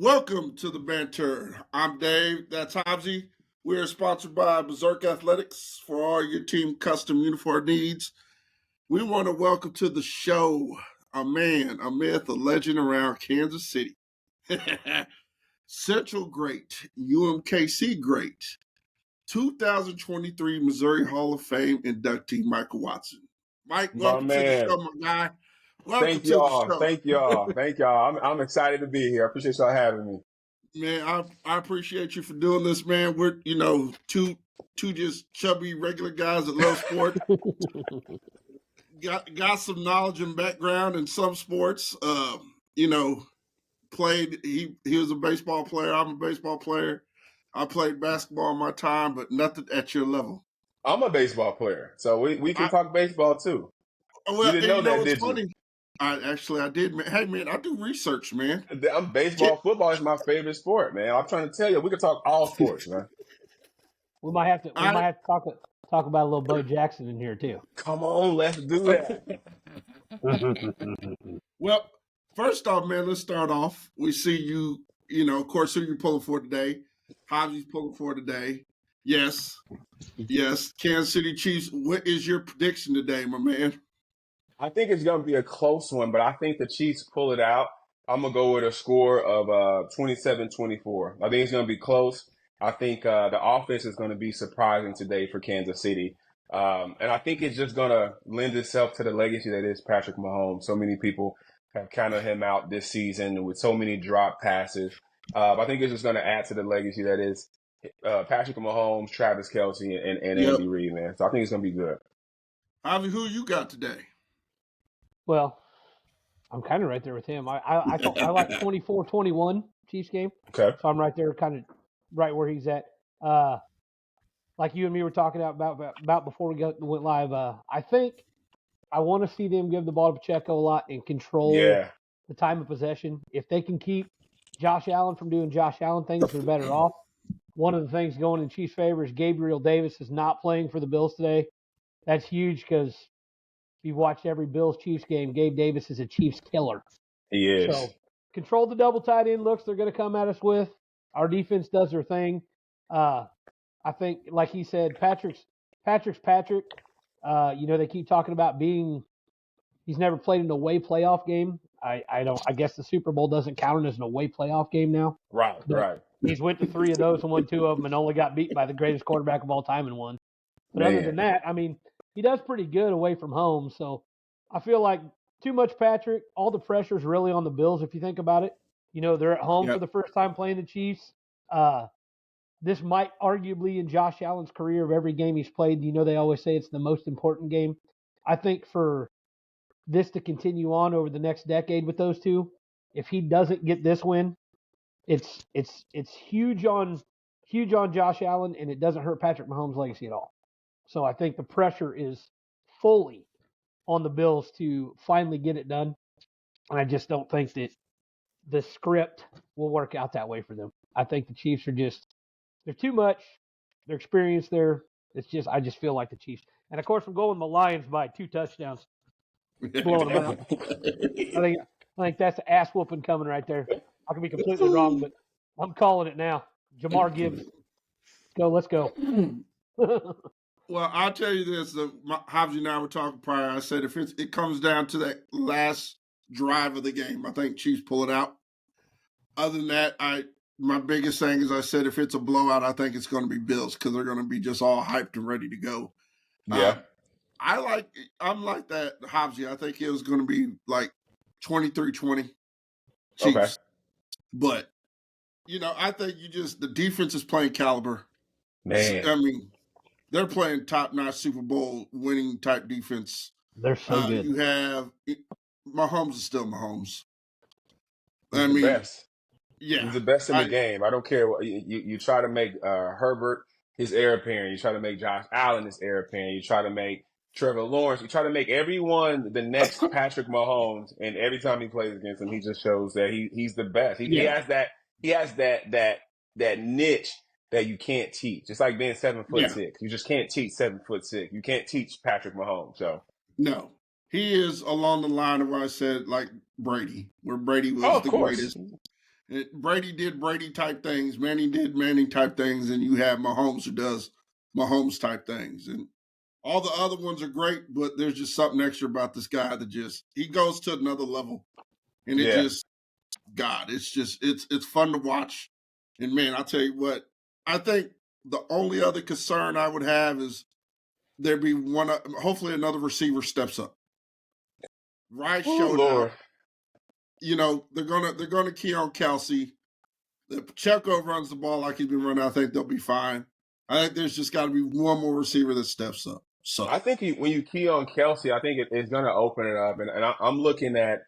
Welcome to the Banter. I'm Dave. That's Hobbsy. We are sponsored by Berserk Athletics for all your team custom uniform needs. We want to welcome to the show a man, a myth, a legend around Kansas City. Central great, UMKC great, 2023 Missouri Hall of Fame inductee Michael Watson. Mike, My welcome to the man. show, my guy. Welcome Thank to the y'all. show. Thank y'all. Thank y'all. I'm excited to be here. I appreciate y'all having me. Man, I appreciate you for doing this, man. We're two just chubby regular guys that love sports. got some knowledge and background in some sports. Played he was a baseball player. I'm a baseball player. I played basketball in my time, but nothing at your level. I'm a baseball player, so we can I talk baseball too. You well, didn't and know you know that, what's did you? funny? I did. Hey, man, I do research, man. I'm baseball. Football is my favorite sport, man. I'm trying to tell you, we can talk all sports, man. We might have to talk about a little Bo Jackson in here too. Come on, let's do that. Well, first off, man, let's start off. We see you, of course, who you're pulling for today. Hobbs pulling for today. Yes. Kansas City Chiefs. What is your prediction today, my man? I think it's going to be a close one, but I think the Chiefs pull it out. I'm going to go with a score of 27-24. I think it's going to be close. I think the offense is going to be surprising today for Kansas City. And I think it's just going to lend itself to the legacy that is Patrick Mahomes. So many people have counted him out this season with so many drop passes. I think it's just going to add to the legacy that is Patrick Mahomes, Travis Kelce, and Andy Reid, man. So I think it's going to be good. Javi, who you got today? Well, I'm kind of right there with him. I like 24-21 Chiefs game. Okay. So I'm right there, kind of right where he's at. Like you and me were talking about before we went live. I think I want to see them give the ball to Pacheco a lot and control the time of possession. If they can keep Josh Allen from doing Josh Allen things, they're better off. One of the things going in Chiefs' favor is Gabriel Davis is not playing for the Bills today. That's huge because if you've watched every Bills-Chiefs game, Gabe Davis is a Chiefs killer. He is. So control the double tight end looks they're going to come at us with. Our defense does their thing. I think, like he said, Patrick's Patrick. They keep talking about he's never played an away playoff game. I guess the Super Bowl doesn't count as an away playoff game now. Right. He's went to 3 of those and won 2 of them and only got beat by the greatest quarterback of all time in one. But other than that, I mean, he does pretty good away from home. So I feel like too much Patrick. All the pressure is really on the Bills if you think about it. They're at home for the first time playing the Chiefs. This might arguably in Josh Allen's career of every game he's played, they always say it's the most important game. I think for this to continue on over the next decade with those two, if he doesn't get this win, it's huge on Josh Allen, and it doesn't hurt Patrick Mahomes' legacy at all. So I think the pressure is fully on the Bills to finally get it done. And I just don't think that the script will work out that way for them. I think the Chiefs are they're too much. Their experience there. I just feel like the Chiefs. And of course, I'm going the Lions by 2 touchdowns. Blowing them out. I think that's an ass whooping coming right there. I could be completely wrong, but I'm calling it now. Jamar Gibbs. Let's go. Well, I'll tell you this. Hobbs and I were talking prior. I said if it comes down to that last drive of the game, I think Chiefs pull it out. Other than that, my biggest thing is I said if it's a blowout, I think it's going to be Bills because they're going to be just all hyped and ready to go. Yeah. I'm like that, Hobbsy. I think it was going to be like 23-20 Chiefs. Okay. But, I think the defense is playing caliber. Man. I mean, they're playing top-notch Super Bowl winning type defense. They're so good. You have Mahomes is still Mahomes. He's the best. Yeah. He's the best in the game. I don't care what you try to make Herbert his heir apparent. You try to make Josh Allen his heir apparent. You try to make Trevor Lawrence. You try to make everyone the next Patrick Mahomes, and every time he plays against him, he just shows that he's the best. He has that niche that you can't teach. It's like being 7'6". You just can't teach 7'6". You can't teach Patrick Mahomes. So no, he is along the line of what I said, like Brady, where Brady was the greatest. Brady did Brady type things. Manning did Manning type things, and you have Mahomes who does Mahomes type things, and all the other ones are great. But there's just something extra about this guy that just he goes to another level, and it just it's fun to watch. And man, I'll tell you what, I think the only other concern I would have is there be one. Hopefully, another receiver steps up. Rice showed out. You know, they're gonna key on Kelsey. If Pacheco runs the ball like he's been running, I think they'll be fine. I think there's just got to be one more receiver that steps up. So I think when you key on Kelsey, I think it's going to open it up. And I'm looking at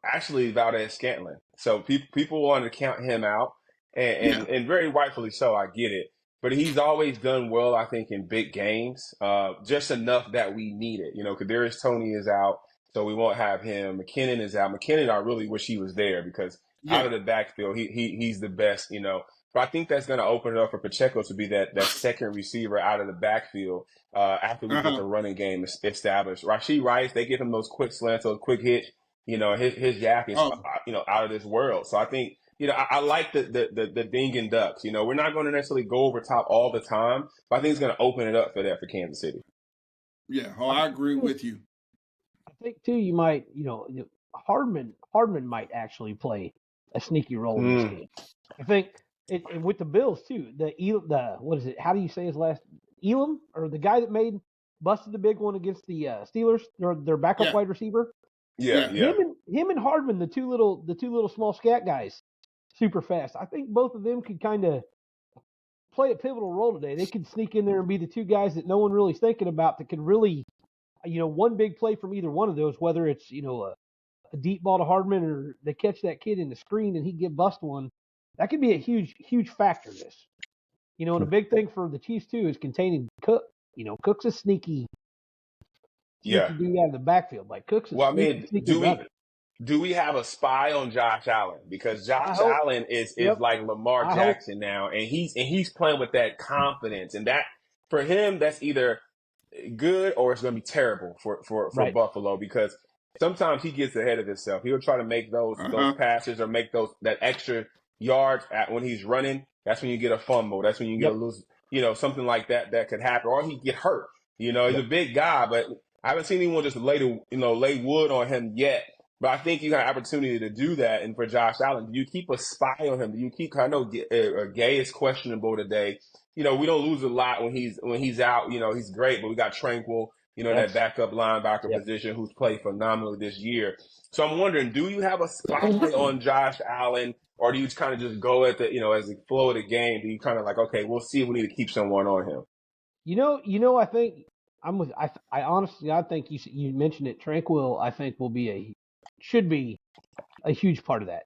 actually Valdez-Scantling. So people want to count him out, and very rightfully so. I get it. But he's always done well, I think, in big games, just enough that we need it. You know, Kadarius Toney is out, so we won't have him. McKinnon is out. McKinnon, I really wish he was there because out of the backfield, he's the best, you know. But I think that's going to open it up for Pacheco to be that second receiver out of the backfield after we get the running game established. Rashee Rice, they give him those quick slants, those quick hits. You know, his yak is out of this world. So I think, you know, I like the ding and ducks. You know, we're not going to necessarily go over top all the time, but I think it's going to open it up for that for Kansas City. Yeah, I agree with you. I think too, you might, you know, Hardman might actually play a sneaky role in this game. I think. And with the Bills too, the what is it? How do you say his last? Elam, or the guy that busted the big one against the Steelers, their backup wide receiver. Yeah. Him and Hardman, the two little small scat guys, super fast. I think both of them could kind of play a pivotal role today. They could sneak in there and be the two guys that no one really's thinking about that could really, you know, one big play from either one of those, whether it's, you know, a deep ball to Hardman or they catch that kid in the screen and he get bust one. That could be a huge factor in this. You know, and a big thing for the Chiefs, too, is containing Cook. You know, Cook's a sneaky dude out of the backfield. Like, Cook's a sneaky do we have a spy on Josh Allen? Because Josh Allen is like Lamar Jackson now, and he's playing with that confidence. And that, for him, that's either good or it's going to be terrible for Buffalo, because sometimes he gets ahead of himself. He'll try to make those passes or make that extra yards when he's running. That's when you get a fumble. That's when you get a lose, you know, something like that could happen, or he get hurt. You know, he's a big guy, but I haven't seen anyone just lay wood on him yet. But I think you got an opportunity to do that. And for Josh Allen, do you keep a spy on him? Do you keep? I know Gay is questionable today. You know, we don't lose a lot when he's out. You know, he's great, but we got Tranquil, you know, that backup linebacker position, who's played phenomenally this year. So I'm wondering, do you have a spy on Josh Allen? Or do you kind of just go at as the flow of the game? Do you kind of like, okay, we'll see if we need to keep someone on him? You know, I think I honestly think you mentioned it. Tranquil, I think should be a huge part of that.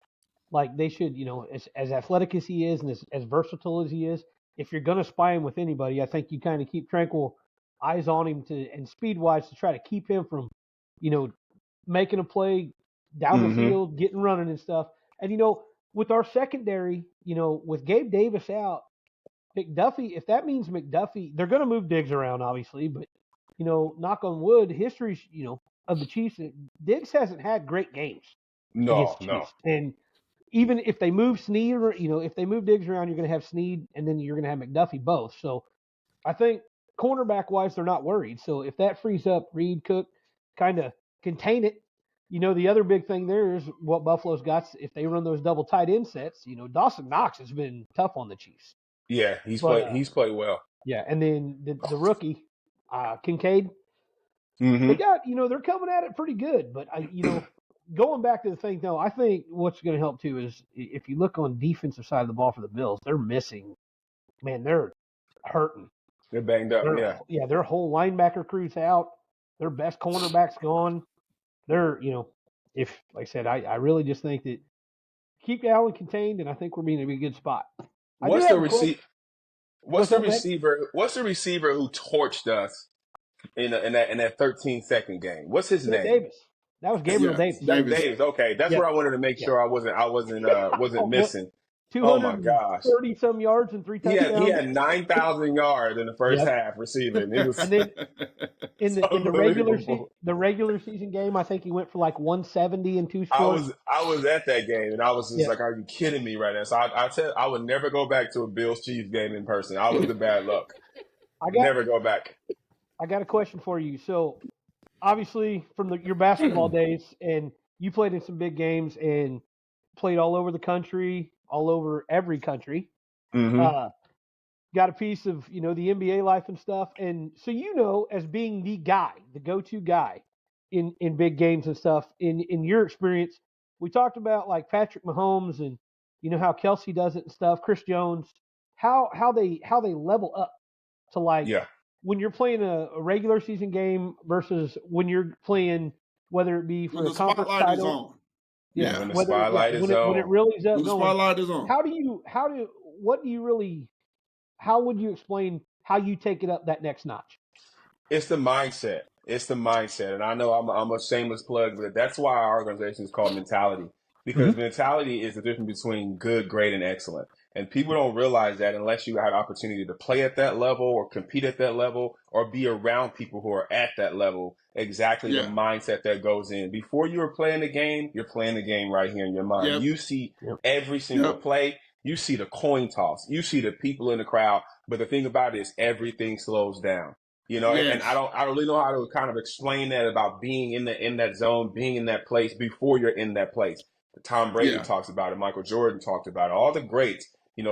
Like they should, you know, as athletic as he is and as versatile as he is, if you're gonna spy him with anybody, I think you kind of keep Tranquil eyes on him and speed wise to try to keep him from, you know, making a play down the field, getting running and stuff. And you know, with our secondary, you know, with Gabe Davis out, McDuffie, if that means McDuffie, they're going to move Diggs around, obviously, but, you know, knock on wood, history, you know, of the Chiefs, Diggs hasn't had great games. No. And even if they move Snead, or, you know, if they move Diggs around, you're going to have Snead and then you're going to have McDuffie both. So I think cornerback-wise, they're not worried. So if that frees up Reed, Cook, kind of contain it. You know, the other big thing there is what Buffalo's got. If they run those double tight end sets, you know, Dawson Knox has been tough on the Chiefs. Yeah, he's played well. Yeah, and then the rookie, Kincaid, they got, you know, they're coming at it pretty good. But, you know, going back to the thing, though, I think what's going to help, too, is if you look on defensive side of the ball for the Bills, they're missing. Man, they're hurting. They're banged up, Yeah, their whole linebacker crew's out. Their best cornerback's gone. They're, you know, like I said, I really just think that keep Allen contained, and I think we're being in a good spot. What's the receiver who torched us in that 13-second game? What's his name? Davis. That was Gabriel Davis. Davis. Okay, that's what I wanted to make sure I wasn't missing. 230 some yards and 3 touchdowns. He had 9,000 yards in the first half receiving. It was... In It's the regular season game, I think he went for like 170 and 2 I scores. was at that game and I was just Yeah. like, are you kidding me right now? So I would never go back to a Bills Chiefs game in person. I was the bad luck. Never go back. I got a question for you. So obviously from your basketball days, and you played in some big games and played all over the country, all over every country. Mm-hmm. Got a piece of the NBA life and stuff, and so as being the guy, the go-to guy in big games and stuff. In your experience, we talked about like Patrick Mahomes and how Kelsey does it and stuff. Chris Jones, how they level up to like Yeah. when you're playing a regular season game versus when you're playing, whether it be for When a the conference spotlight is title. on. Yeah, When the whether spotlight is when it on. really is up When the going. spotlight is on. How would you explain how you take it up that next notch? It's the mindset. It's the mindset. And I know I'm a shameless plug, but that's why our organization is called Mentality. Because mentality is the difference between good, great, and excellent. And people don't realize that unless you had opportunity to play at that level or compete at that level or be around people who are at that level, exactly the Yeah. mindset that goes in. Before you were playing the game, you're playing the game right here in your mind. Yep. You see every single play. You see the coin toss. You see the people in the crowd. But the thing about it is everything slows down. And I don't really know how to kind of explain that about being in that zone, being in that place before you're in that place. Tom Brady talks about it. Michael Jordan talked about it. All the greats,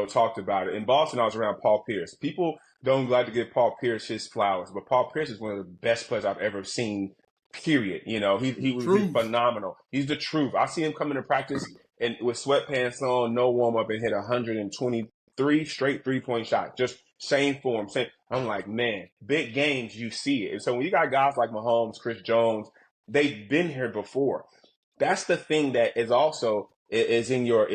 talked about it. In Boston, I was around Paul Pierce. People don't like to give Paul Pierce his flowers, but Paul Pierce is one of the best players I've ever seen. Period. He's phenomenal. He's the truth. I see him come into practice and with sweatpants on, no warm up, and hit 123 straight 3-point shots. Just same form. I'm like, man, big games, you see it. And so when you got guys like Mahomes, Chris Jones, they've been here before. That's the thing that is also is in your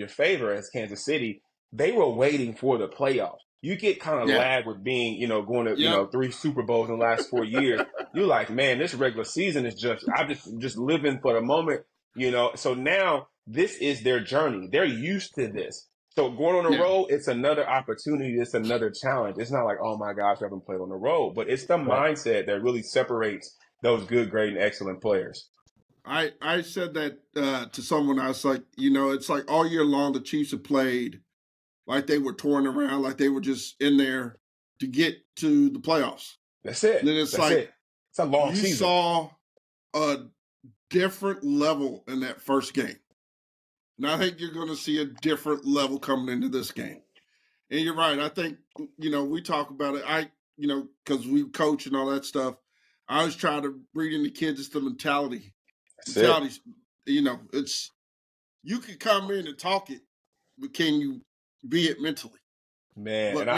favor as Kansas City. They were waiting for the playoffs. You get kind of lag with being, going to 3 Super Bowls in the last 4 years. You're like, man, this regular season is I'm just living for the moment, So now this is their journey. They're used to this. So going on the road, it's another opportunity. It's another challenge. It's not like, oh my gosh, I haven't played on the road, but it's the mindset that really separates those good, great, and excellent players. I said that to someone. I was like, it's like all year long the Chiefs have played like they were touring around, like they were just in there to get to the playoffs. That's it. And then it's It's a long season. You saw a different level in that first game. And I think you're going to see a different level coming into this game. And you're right. I think, we talk about it. Because we coach and all that stuff, I always try to breed in the kids it's the mentality. It's, you can come in and talk it, but can you be it mentally? Man, But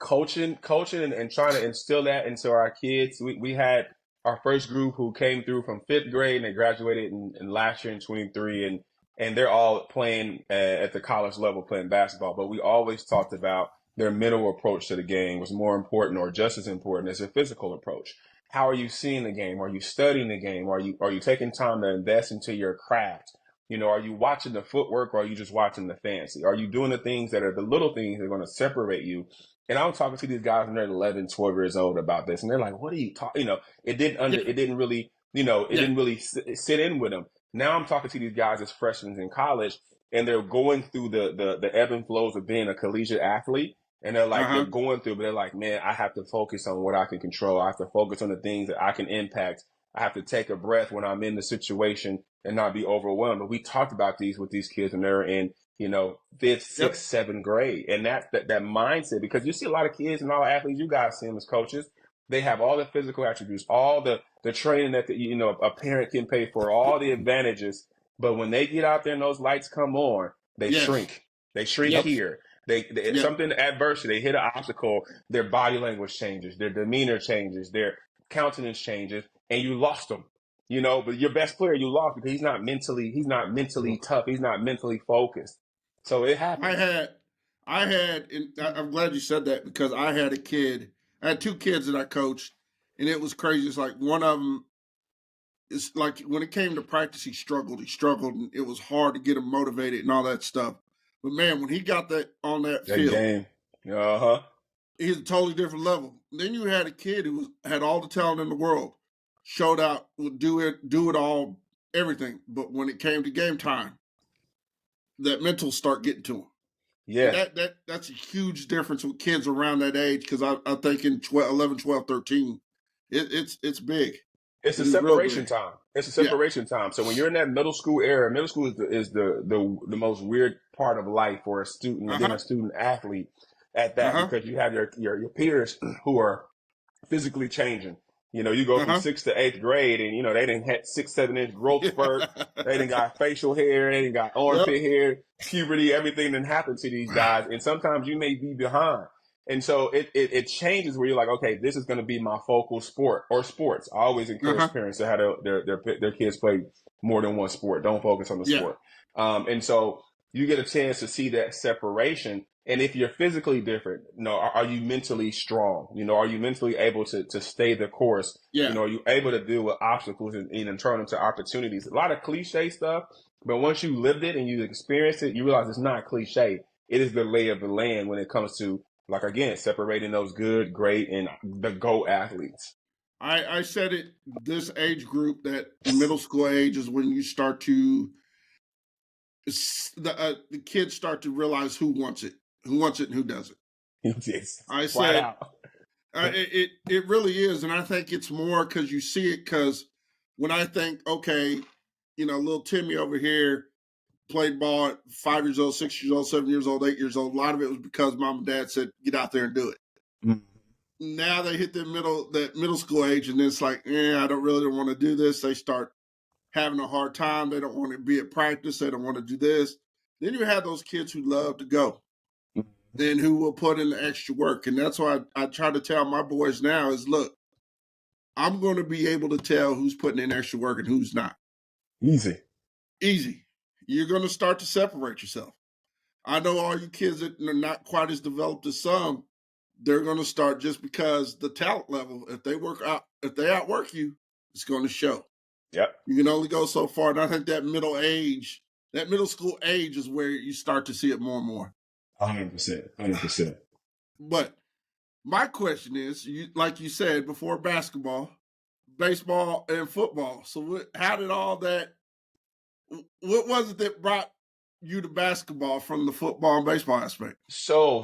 coaching and trying to instill that into our kids. We had our first group who came through from 5th grade and they graduated in last year in 23 and they're all playing at the college level playing basketball. But we always talked about their mental approach to the game was more important or just as important as their physical approach. How are you seeing the game? Are you studying the game? Are you taking time to invest into your craft? Are you watching the footwork or are you just watching the fancy? Are you doing the things that are the little things that are going to separate you? And I'm talking to these guys when they're 11, 12 years old about this. And they're like, what are you talking? It didn't really sit in with them. Now I'm talking to these guys as freshmen in college and they're going through the ebb and flows of being a collegiate athlete. And they're like, they're going through, but they're like, man, I have to focus on what I can control. I have to focus on the things that I can impact. I have to take a breath when I'm in the situation and not be overwhelmed. But we talked about these with these kids when they're in, 5th, 6th, 7th grade. And that's that mindset, because you see a lot of kids and all the athletes, you guys see them as coaches. They have all the physical attributes, all the training that, a parent can pay for, all the advantages. But when they get out there and those lights come on, they shrink. They shrink here. Something adversity, they hit an obstacle, their body language changes, their demeanor changes, their countenance changes, and you lost them. But your best player you lost because he's not mentally tough, he's not mentally focused. So it happens. I'm glad you said that because I had two kids that I coached, and it was crazy. It's like one of them, it's like when it came to practice, he struggled, and it was hard to get him motivated and all that stuff. But man, when he got that on that field, game, He's a totally different level. Then you had a kid who had all the talent in the world, showed out, would do it all, everything. But when it came to game time, that mental start getting to him. And Yeah. that's a huge difference with kids around that age, because I think in 12, 11, 12, 13, it's big. It's a It's real separation big. time. It's a Yeah. separation time. So when you're in that middle school era, middle school is the most weird part of life for a student, and being a student athlete at that, Uh-huh. because you have your peers who are physically changing. You go from Uh-huh. 6th to 8th grade, and they didn't had 6-7 inch growth spurt. They didn't got facial hair. They didn't got Yep. armpit hair, puberty, everything that happened to these guys. And sometimes you may be behind. And so it changes where you're like, okay, this is going to be my focal sport or sports. I always encourage Uh-huh. parents to have their kids play more than one sport. Don't focus on the Yeah. sport. And so you get a chance to see that separation. And if you're physically different, are you mentally strong? Are you mentally able to stay the course? Yeah. Are you able to deal with obstacles and turn them to opportunities? A lot of cliche stuff, but once you lived it and you experienced it, you realize it's not cliche. It is the lay of the land when it comes to, like, again, separating those good, great, and the GOAT athletes. I said it, this age group, that middle school age, is when you start to, the kids start to realize who wants it and who doesn't. Yes, I flat said, out. it really is. And I think it's more because you see it, because when I think, okay, little Timmy over here played ball at 5 years old, 6 years old, 7 years old, 8 years old, a lot of it was because mom and dad said, get out there and do it. Mm-hmm. Now they hit that middle school age, and it's like, I don't really want to do this. They start having a hard time. They don't want to be at practice. They don't want to do this. Then you have those kids who love to go and who will put in the extra work. And that's why I try to tell my boys now is, look, I'm going to be able to tell who's putting in extra work and who's not. Easy. You're going to start to separate yourself. I know all you kids that are not quite as developed as some, they're going to start, just because the talent level, if they outwork you, it's going to show. Yep. You can only go so far. And I think that middle school age is where you start to see it more and more. 100%. But my question is, like you said before, basketball, baseball, and football. So how did all that, what was it that brought you to basketball from the football and baseball aspect? So,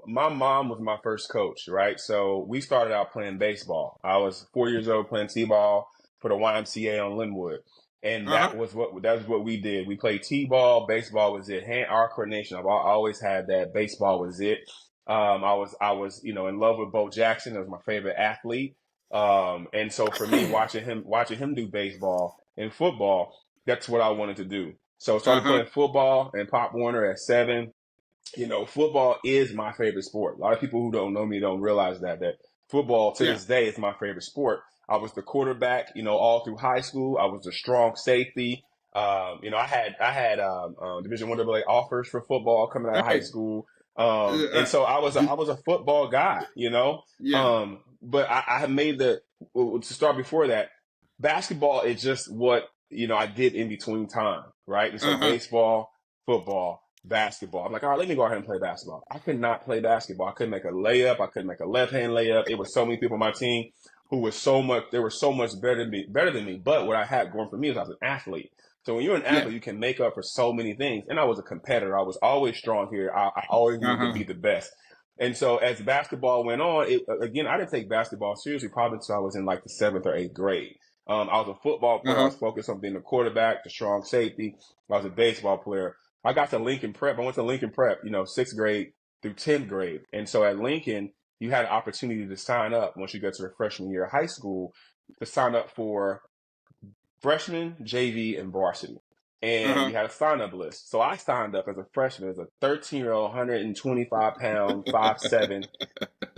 my mom was my first coach, right? So we started out playing baseball. I was 4 years old playing T-ball for the YMCA on Linwood. And that was what we did. We played T-ball, baseball was it. Hand-eye coordination. I've always had that. Baseball was it. I was in love with Bo Jackson. That was my favorite athlete. And so for me, watching him do baseball and football, that's what I wanted to do. So I started playing football and Pop Warner at 7. Football is my favorite sport. A lot of people who don't know me don't realize that football to this day is my favorite sport. I was the quarterback, all through high school. I was a strong safety. I had Division I AA offers for football coming out of high school. And so I was a football guy, but I had made to start before that. Basketball is just what, I did in between time. Right. And so baseball, football, basketball. I'm like, all right, let me go ahead and play basketball. I could not play basketball. I couldn't make a layup. I couldn't make a left-hand layup. It was so many people on my team who were so much better than me. But what I had going for me is I was an athlete. So when you're an athlete, you can make up for so many things. And I was a competitor. I was always strong here. I always wanted to be the best. And so as basketball went on, I didn't take basketball seriously probably until I was in like the 7th or 8th grade. I was a football player. I was focused on being a quarterback, the strong safety. I was a baseball player. I got to Lincoln Prep. I went to Lincoln Prep, 6th grade through 10th grade. And so at Lincoln, you had an opportunity to sign up once you got to your freshman year of high school to sign up for freshman, JV, and varsity. And you had a sign-up list. So I signed up as a freshman, as a 13-year-old, 125-pound, 5'7"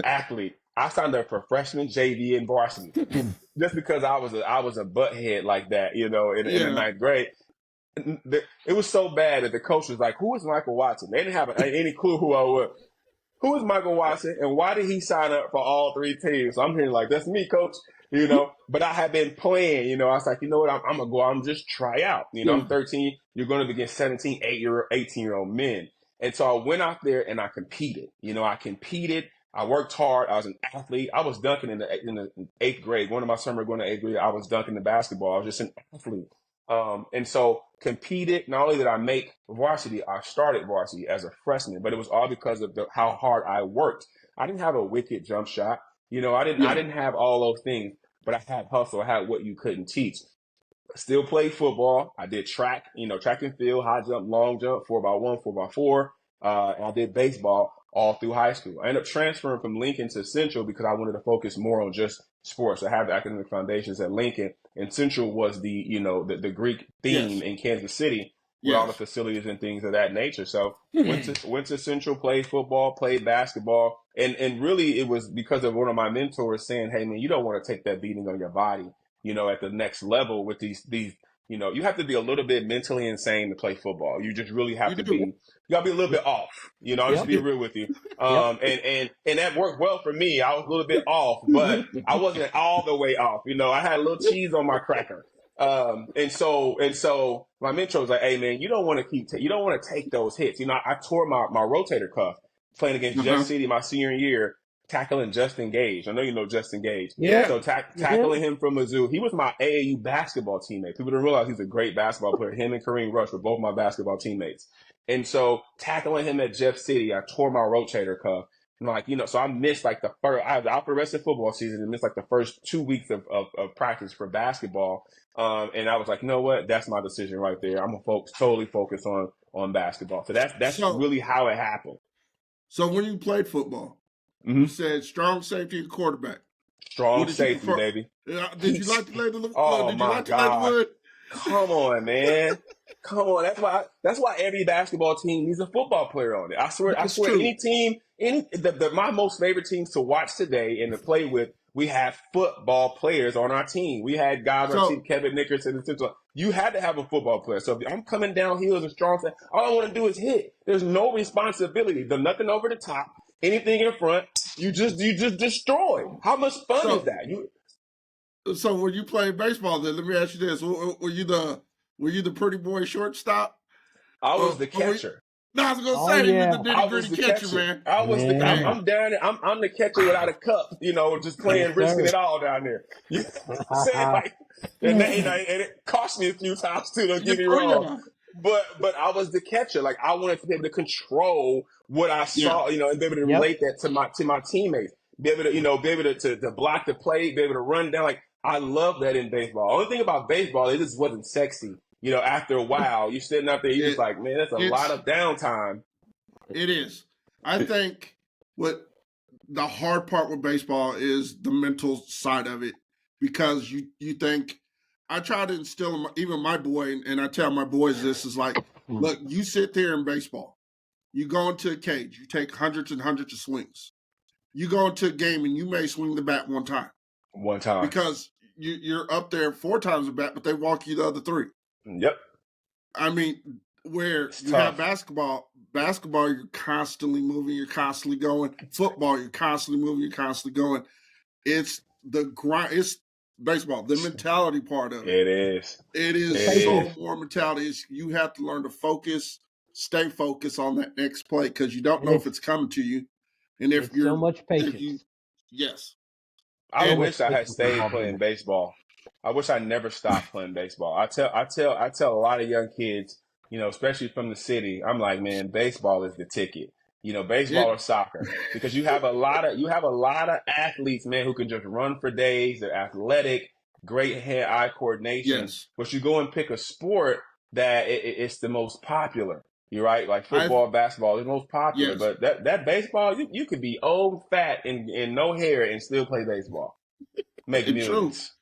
athlete. I signed up for freshman, JV, and varsity just because I was a butthead like that, in the 9th grade. It was so bad that the coach was like, who is Michael Watson? They didn't have any clue who I was. Who is Michael Watson, and why did he sign up for all 3 teams? So I'm hearing like, that's me, coach, But I had been playing, I was like, you know what, I'm going to go out and just try out. I'm 13. You're going to begin 17, 18-year-old men. And so I went out there and I competed. I competed. I worked hard. I was an athlete. I was dunking in the 8th grade. One of my summer going to 8th grade, I was dunking the basketball. I was just an athlete. And so competed. Not only did I make varsity, I started varsity as a freshman, but it was all because of how hard I worked. I didn't have a wicked jump shot. I didn't have all those things, but I had hustle. I had what you couldn't teach. Still played football. I did track, track and field, high jump, long jump, 4x1, 4x4. And I did baseball all through high school. I ended up transferring from Lincoln to Central because I wanted to focus more on just sports. I have the academic foundations at Lincoln, and Central was the Greek theme in Kansas City with all the facilities and things of that nature. So went to Central, played football, played basketball, and really it was because of one of my mentors saying, "Hey man, you don't want to take that beating on your body." At the next level with these, you have to be a little bit mentally insane to play football. You just really have to be, you gotta be a little bit off. I'll just be real with you. And that worked well for me. I was a little bit off, but I wasn't all the way off. I had a little cheese on my cracker. And so my mentor was like, "Hey man, you don't want to take those hits." I tore my rotator cuff playing against Jeff City my senior year, tackling Justin Gage. I know you know Justin Gage. Yeah. So tackling him from Mizzou. He was my AAU basketball teammate. People don't realize he's a great basketball player. Him and Kareem Rush were both my basketball teammates. And so tackling him at Jeff City, I tore my rotator cuff. And so I missed I was out for the rest of the football season and missed the first 2 weeks of practice for basketball. And I was like, you know what? That's my decision right there. I'm gonna totally focus on basketball. So that's really how it happened. So when you played football, you said strong safety and quarterback. Strong safety, baby. Did you like to lay the wood? Come on, man. Come on. That's why every basketball team needs a football player on it. I swear, true. Any team, my most favorite teams to watch today and to play with, we have football players on our team. We had guys on our team, Kevin Nickerson and Central. You had to have a football player. So if I'm coming downhill as a strong safety, all I want to do is hit. There's no responsibility. There's nothing over the top. Anything in front, you just destroy. How much fun is that? So when you played baseball, then let me ask you this: were you the pretty boy shortstop? I was the catcher. No, I was gonna say you were the nitty-gritty catcher, man. I was the catcher. I'm down there. I'm the catcher without a cup. just playing, risking it all down there. You know what I'm saying? And it cost me a few times too. Don't get me wrong. But I was the catcher. I wanted to be able to control what I saw, and be able to relate that to my teammates. Be able to, to block the play, be able to run down. I love that in baseball. Only thing about baseball, it just wasn't sexy. After a while, you're sitting out there, you're just like, man, that's a lot of downtime. It is. I think what the hard part with baseball is the mental side of it, because you think, I try to instill in even my boy, and I tell my boys this is look, you sit there in baseball, you go into a cage, you take hundreds and hundreds of swings. You go into a game and you may swing the bat one time. One time. Because you're up there 4 times the bat, but they walk you the other 3. Yep. I mean, where you have basketball, you're constantly moving, you're constantly going. Football, you're constantly moving, you're constantly going. It's the grind. It's baseball, the mentality part of it. It is so more mentality. You have to learn to stay focused on that next play, because you don't know if it's coming to you. And if you're so much patience. Yes. I wish I had stayed playing baseball. I wish I never stopped playing baseball. I tell a lot of young kids, especially from the city, I'm like, man, baseball is the ticket. Baseball or soccer, because you have a lot of athletes, man, who can just run for days. They're athletic, great hand-eye coordination. Yes. But you go and pick a sport that it's the most popular. You're right, like football, basketball is most popular. Yes. But that baseball, you could be old, fat, and no hair and still play baseball. Make millions.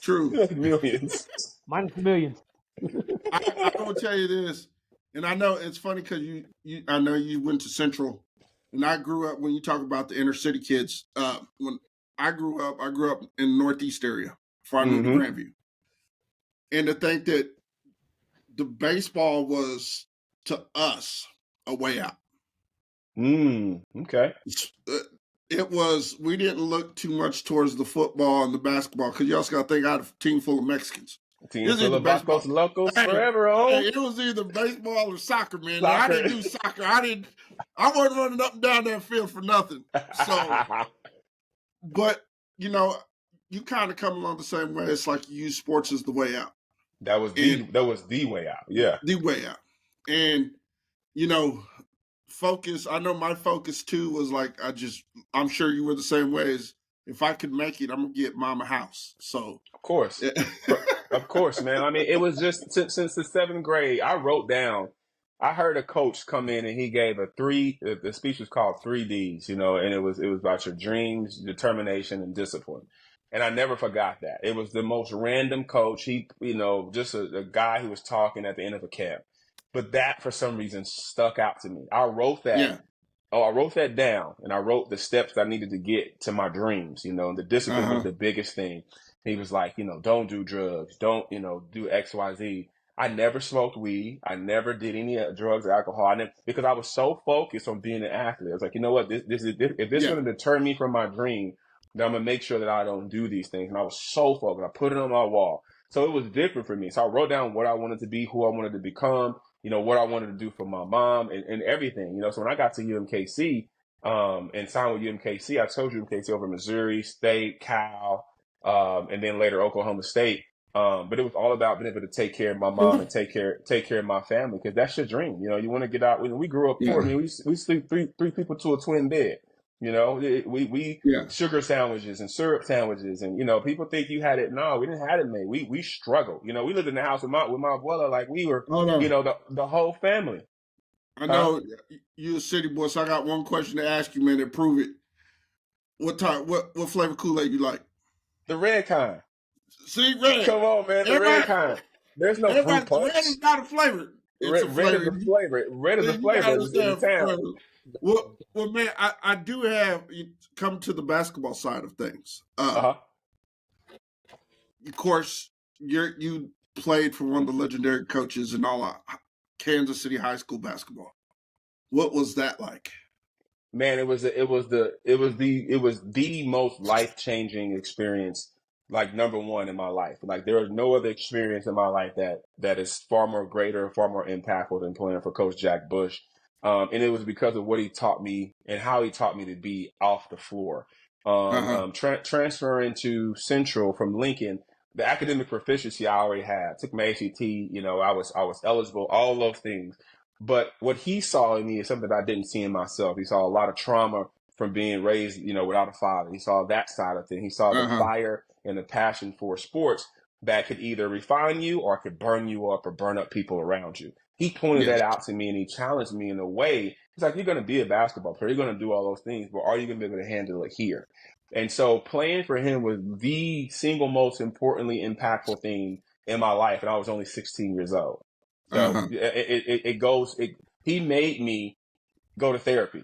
True. Make millions. Minus the millions. I'm going to tell you this. And I know it's funny because I know you went to Central, and I grew up, when you talk about the inner city kids, when I grew up in the Northeast area before I moved to Grandview. And to think that the baseball was, to us, a way out. Okay. It was, we didn't look too much towards the football and the basketball, because you also got to think I had a team full of Mexicans. Team full of Vacos Locos forever, it was either baseball or soccer, man. Now, I didn't do soccer. I wasn't running up and down that field for nothing. So, but, you know, you kind of come along the same way. It's like you use sports as the way out. That was the way out. Yeah. The way out. And, you know, focus. I know my focus too was like, I'm sure you were the same way as, if I could make it, I'm going to get mom a house. So. Of course. Of course, man. I mean, it was just since the 7th grade, I wrote down, I heard a coach come in and he gave the speech was called 3Ds, you know, and it was about your dreams, determination, and discipline. And I never forgot that. It was the most random coach. He, you know, just a guy who was talking at the end of a camp. But that, for some reason, stuck out to me. I wrote that. Yeah. I wrote that down, and I wrote the steps I needed to get to my dreams, you know, and the discipline was the biggest thing. He was like, you know, don't do drugs. Don't, you know, do X, Y, Z. I never smoked weed. I never did any drugs or alcohol. Because I was so focused on being an athlete. I was like, you know what, if this is going to deter me from my dream, then I'm going to make sure that I don't do these things. And I was so focused. I put it on my wall. So it was different for me. So I wrote down what I wanted to be, who I wanted to become, you know, what I wanted to do for my mom and everything, you know. So when I got to UMKC and signed with UMKC, I told UMKC over Missouri State, Cal, and then later Oklahoma State. But it was all about being able to take care of my mom and take care of my family, because that's your dream. You know, you want to get out. When we grew up poor, I mean, we sleep three people to a twin bed. You know, we sugar sandwiches and syrup sandwiches, and you know, people think you had it. No, we didn't have it, mate. We struggled. You know, we lived in the house with my abuela like we were, you know, the whole family. I know you a city boy, so I got one question to ask you, man, to prove it. What flavor Kool-Aid you like? The red kind. See, red. Come on, man, the red kind. There's no fruit punch. Red is not a flavor. It's a flavor. Red is a flavor. Red is a flavor in town. Well, man, I do have come to the basketball side of things. Of course, you played for one of the legendary coaches in all Kansas City high school basketball. What was that like? Man, it was the most life-changing experience, like number one in my life. Like there is no other experience in my life that is far more greater, far more impactful than playing for Coach Jack Bush. And it was because of what he taught me and how he taught me to be off the floor. Transferring to Central from Lincoln, the academic proficiency I already had. Took my ACT, you know, I was eligible, all those things. But what he saw in me is something that I didn't see in myself. He saw a lot of trauma from being raised, you know, without a father. He saw that side of things. He saw the fire and the passion for sports that could either refine you or could burn you up or burn up people around you. He pointed that out to me, and he challenged me in a way. He's like, you're going to be a basketball player. You're going to do all those things, but are you going to be able to handle it here? And so playing for him was the single most importantly impactful thing in my life, and I was only 16 years old. So he made me go to therapy.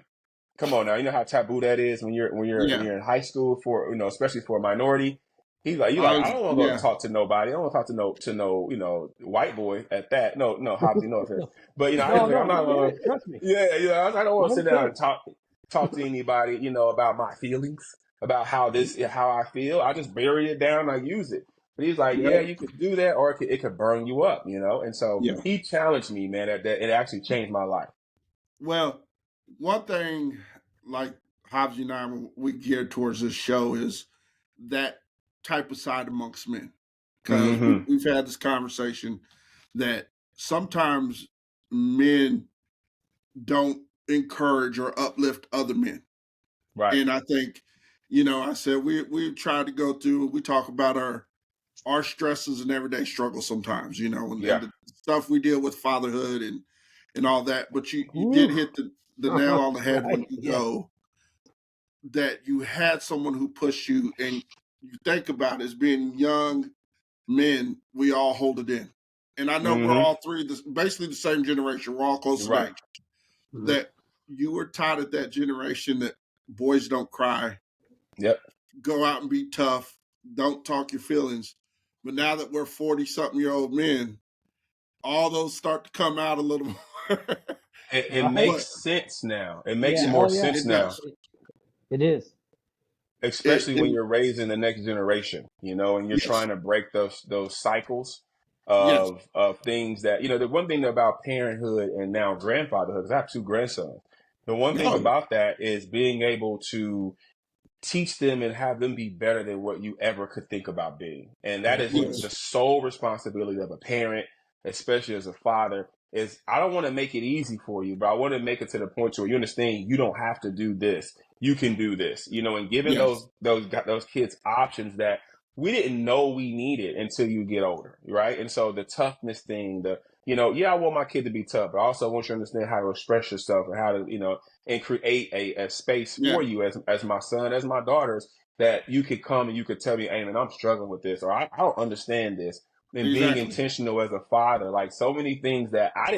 Come on now, you know how taboo that is when you're in high school, for, you know, especially for a minority. He's like, I don't want to go talk to nobody. I don't want to talk to no, you know, white boy at that. No, Hobbs, you know what I'm saying. But you know, I'm not going to. Trust me. Yeah, you know, I don't want to sit down and talk to anybody, you know, about my feelings, about how I feel. I just bury it down. I use it. But he's like, yeah, you could do that, or it could burn you up, you know. And so he challenged me, man. That it actually changed my life. Well, one thing, like Hobbs and I, we geared towards this show is that type of side amongst men, because we've had this conversation that sometimes men don't encourage or uplift other men, right? And I think, you know, I said we tried to go through. We talk about our stresses and everyday struggles sometimes, you know, and the stuff we deal with, fatherhood and all that. But you did hit the nail on the head when you go that you had someone who pushed you, and you think about it, as being young men, we all hold it in. And I know we're all three basically the same generation. We're all close to age. That you were taught at that generation that boys don't cry. Yep. Go out and be tough. Don't talk your feelings. But now that we're 40-something-year-old men, all those start to come out a little more. It makes sense now. It makes more sense now. It is. Especially when you're raising the next generation, you know, and you're trying to break those cycles. Yes. of things that, the one thing about parenthood and now grandfatherhood, because I have two grandsons. The one thing No. about that is being able to teach them and have them be better than what you ever could think about being. And that is Yes. the sole responsibility of a parent, especially as a father, is I don't want to make it easy for you, but I want to make it to the point where you understand you don't have to do this. You can do this, and giving Yes. those kids options that we didn't know we needed until you get older, right? And so the toughness thing, I want my kid to be tough, but I also want you to understand how to express yourself and how to, and create a space Yeah. for you as my son, as my daughters, that you could come and you could tell me, hey man, I'm struggling with this, or I don't understand this. And being Exactly. intentional as a father, like so many things that I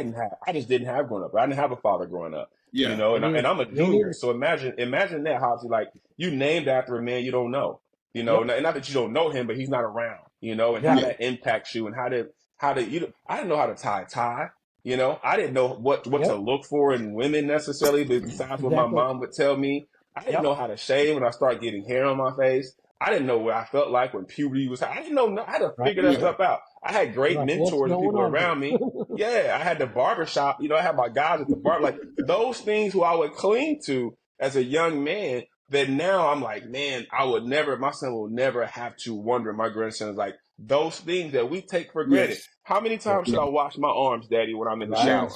just didn't have growing up. I didn't have a father growing up, Yeah. and I'm a Me junior. neither. So imagine that, Hobbsy, like you named after a man you don't know, Yep. not that you don't know him, but he's not around, and how Exactly. that impacts you and how I didn't know how to tie a tie. I didn't know what Yep. to look for in women necessarily, but besides what my Exactly. mom would tell me. I didn't Yep. know how to shave when I started getting hair on my face. I didn't know what I felt like when puberty was. I didn't know. I had to Right. figure that Yeah. stuff out. I had great Like, what's mentors and going people on around here? me. Yeah, I had the barbershop. I had my guys at the bar. Like those things who I would cling to as a young man. That now I'm like, man, my son will never have to wonder. My grandson's like those things that we take for granted. Yes. How many times should Yeah. I wash my arms, Daddy, when I'm in the Right. shower?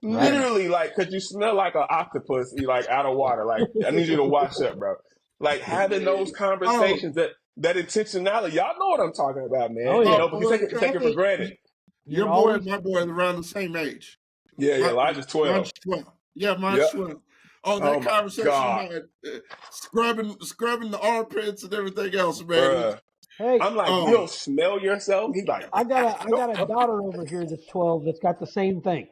Right. Literally, like, cause you smell like an octopus, you like out of water. Like, I need you to wash up, bro. Like having those Oh. conversations, that intentionality. Y'all know what I'm talking about, man. Oh yeah. But we take it for granted. Your You're boy always and my boy are around the same age. Yeah, Elijah's 12. Mine's 12. Yeah, mine's Yep. 12. Oh, Oh that my conversation God, about scrubbing the armpits and everything else, man. bruh. hey. I'm like, you Oh, don't smell yourself? He's like, I got no. a daughter over here that's 12 that's got the same thing.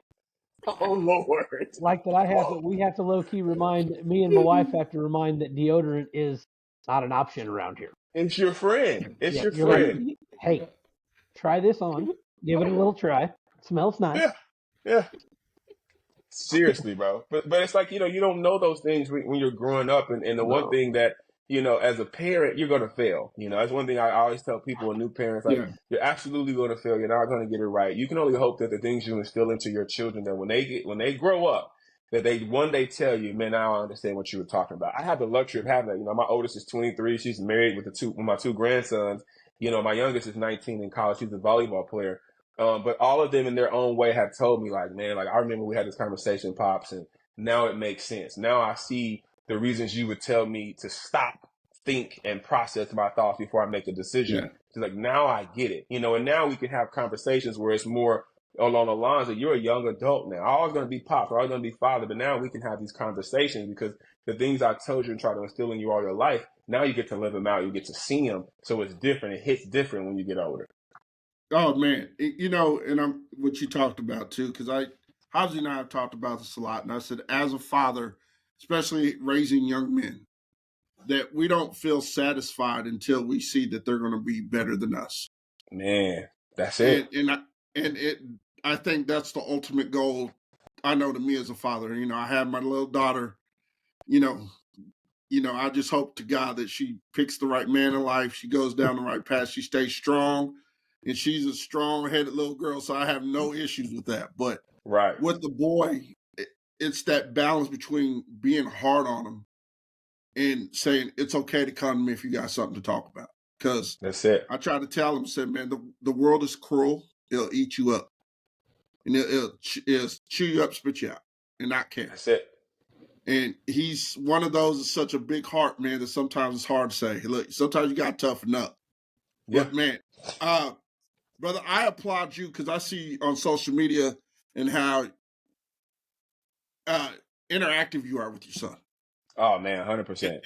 Oh Lord. Like that we have to low key remind me and my wife have to remind that deodorant is not an option around here. It's your friend. It's Yeah, your you're like, friend. hey, try this on, give it a little try. It smells nice. Yeah. Yeah. Seriously, bro. But it's like, you don't know those things when you're growing up. And the one No. thing that, as a parent, you're going to fail. That's one thing I always tell people and new parents, like, yeah. you're absolutely going to fail. You're not going to get it right. You can only hope that the things you instill into your children, that when they grow up, that they one day tell you, man, now I understand what you were talking about. I have the luxury of having that. My oldest is 23. She's married with my two grandsons. My youngest is 19 in college. She's a volleyball player. But all of them in their own way have told me, like, man, like I remember we had this conversation, Pops, and now it makes sense. Now I see the reasons you would tell me to stop, think, and process my thoughts before I make a decision. Yeah. It's like, now I get it, and now we can have conversations where it's more along the lines that you're a young adult now. I'm always going to be Pops, I'm always going to be Father, but now we can have these conversations because the things I told you and try to instill in you all your life, now you get to live them out. You get to see them. So it's different. It hits different when you get older. Oh man, and I'm what you talked about too, because Hobbsy and I have talked about this a lot, and I said as a father, especially raising young men, that we don't feel satisfied until we see that they're going to be better than us. Man, that's it. I think that's the ultimate goal. I know to me as a father, I have my little daughter, I just hope to God that she picks the right man in life. She goes down the right path. She stays strong, and she's a strong-headed little girl, so I have no issues with that. But Right. with the boy, it's that balance between being hard on him and saying it's okay to come to me if you got something to talk about. Because that's it. I try to tell him, say, man, the world is cruel. It'll eat you up, and it'll chew you up, spit you out, and not care. That's it. And he's one of those with such a big heart, man, that sometimes it's hard to say. Hey, look, sometimes you got to toughen up. Yeah. But, man, brother, I applaud you because I see on social media and how interactive you are with your son. Oh, man, 100%.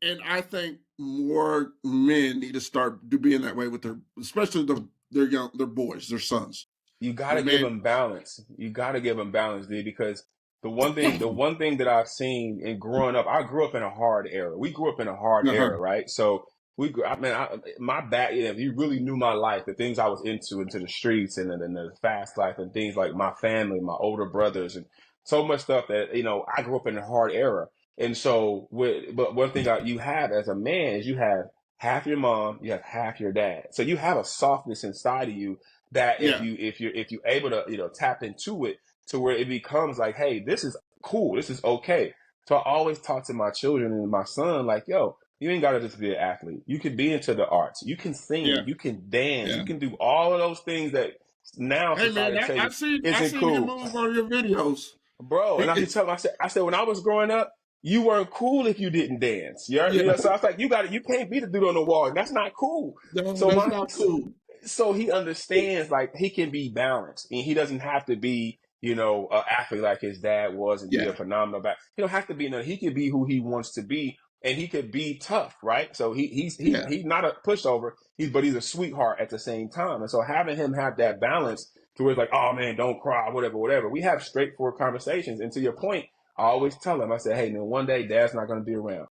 And I think more men need to start being that way with especially their boys, their sons. You got to give them balance. You got to give them balance, D, because the one thing that I've seen in growing up, I grew up in a hard era. We grew up in a hard era, right? So my back, if you really knew my life, the things I was into the streets and the fast life and things like my family, my older brothers, and so much stuff that, I grew up in a hard era. And so, but one thing you have as a man is you have half your mom, you have half your dad. So you have a softness inside of you that Yeah. if you're able to, you know, tap into it to where it becomes like, hey, this is cool, this is okay. So I always talk to my children and my son like, yo, you ain't gotta just be an athlete. You could be into the arts. You can sing. Yeah. You can dance. Yeah. You can do all of those things that now Hey man, society tells I you seen isn't him cool, move on your videos. bro. And I used to tell him, I said, when I was growing up, you weren't cool if you didn't dance. You know, so I was like, you can't be the dude on the wall. That's not cool. No, So that's not cool. so he understands like he can be balanced and he doesn't have to be, you know, an athlete like his dad was and be a phenomenal back. He don't have to be. No, he can be who he wants to be, and he could be tough, right? So he's not a pushover. But he's a sweetheart at the same time. And so having him have that balance to where it's like, oh man, don't cry, whatever. We have straightforward conversations. And to your point, I always tell him, I say, hey man, one day dad's not going to be around.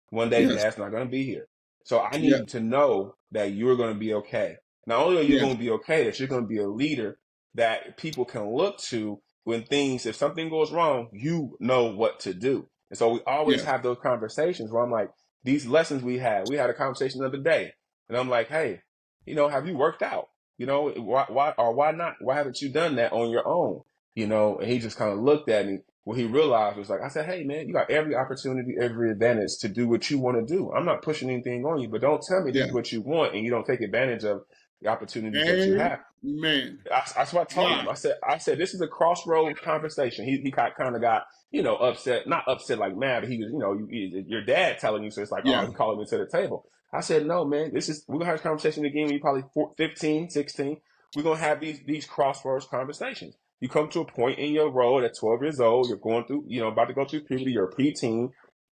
One day dad's not going to be here. So I need you to know that you're going to be okay. Not only are you going to be okay, that you're going to be a leader that people can look to when if something goes wrong, you know what to do. And so we always have those conversations where I'm like, these lessons we had a conversation the other day. And I'm like, hey, you know, have you worked out? You know, why not? Why haven't you done that on your own? You know, and he just kind of looked at me. What he realized was like, I said, hey man, you got every opportunity, every advantage to do what you want to do. I'm not pushing anything on you, but don't tell me this is what you want and you don't take advantage of the opportunities that you have. Man, that's what I told him. I said, this is a crossroad conversation. He kind of got, you know, upset, not upset like mad, but he was, you know, your dad telling you, so it's like, oh, he's calling me to the table. I said, no, man, we're gonna have a conversation again when you're probably 15, 16. We're gonna have these crossroads conversations. You come to a point in your road at 12 years old, you're going through, you know, about to go through puberty, you're a preteen.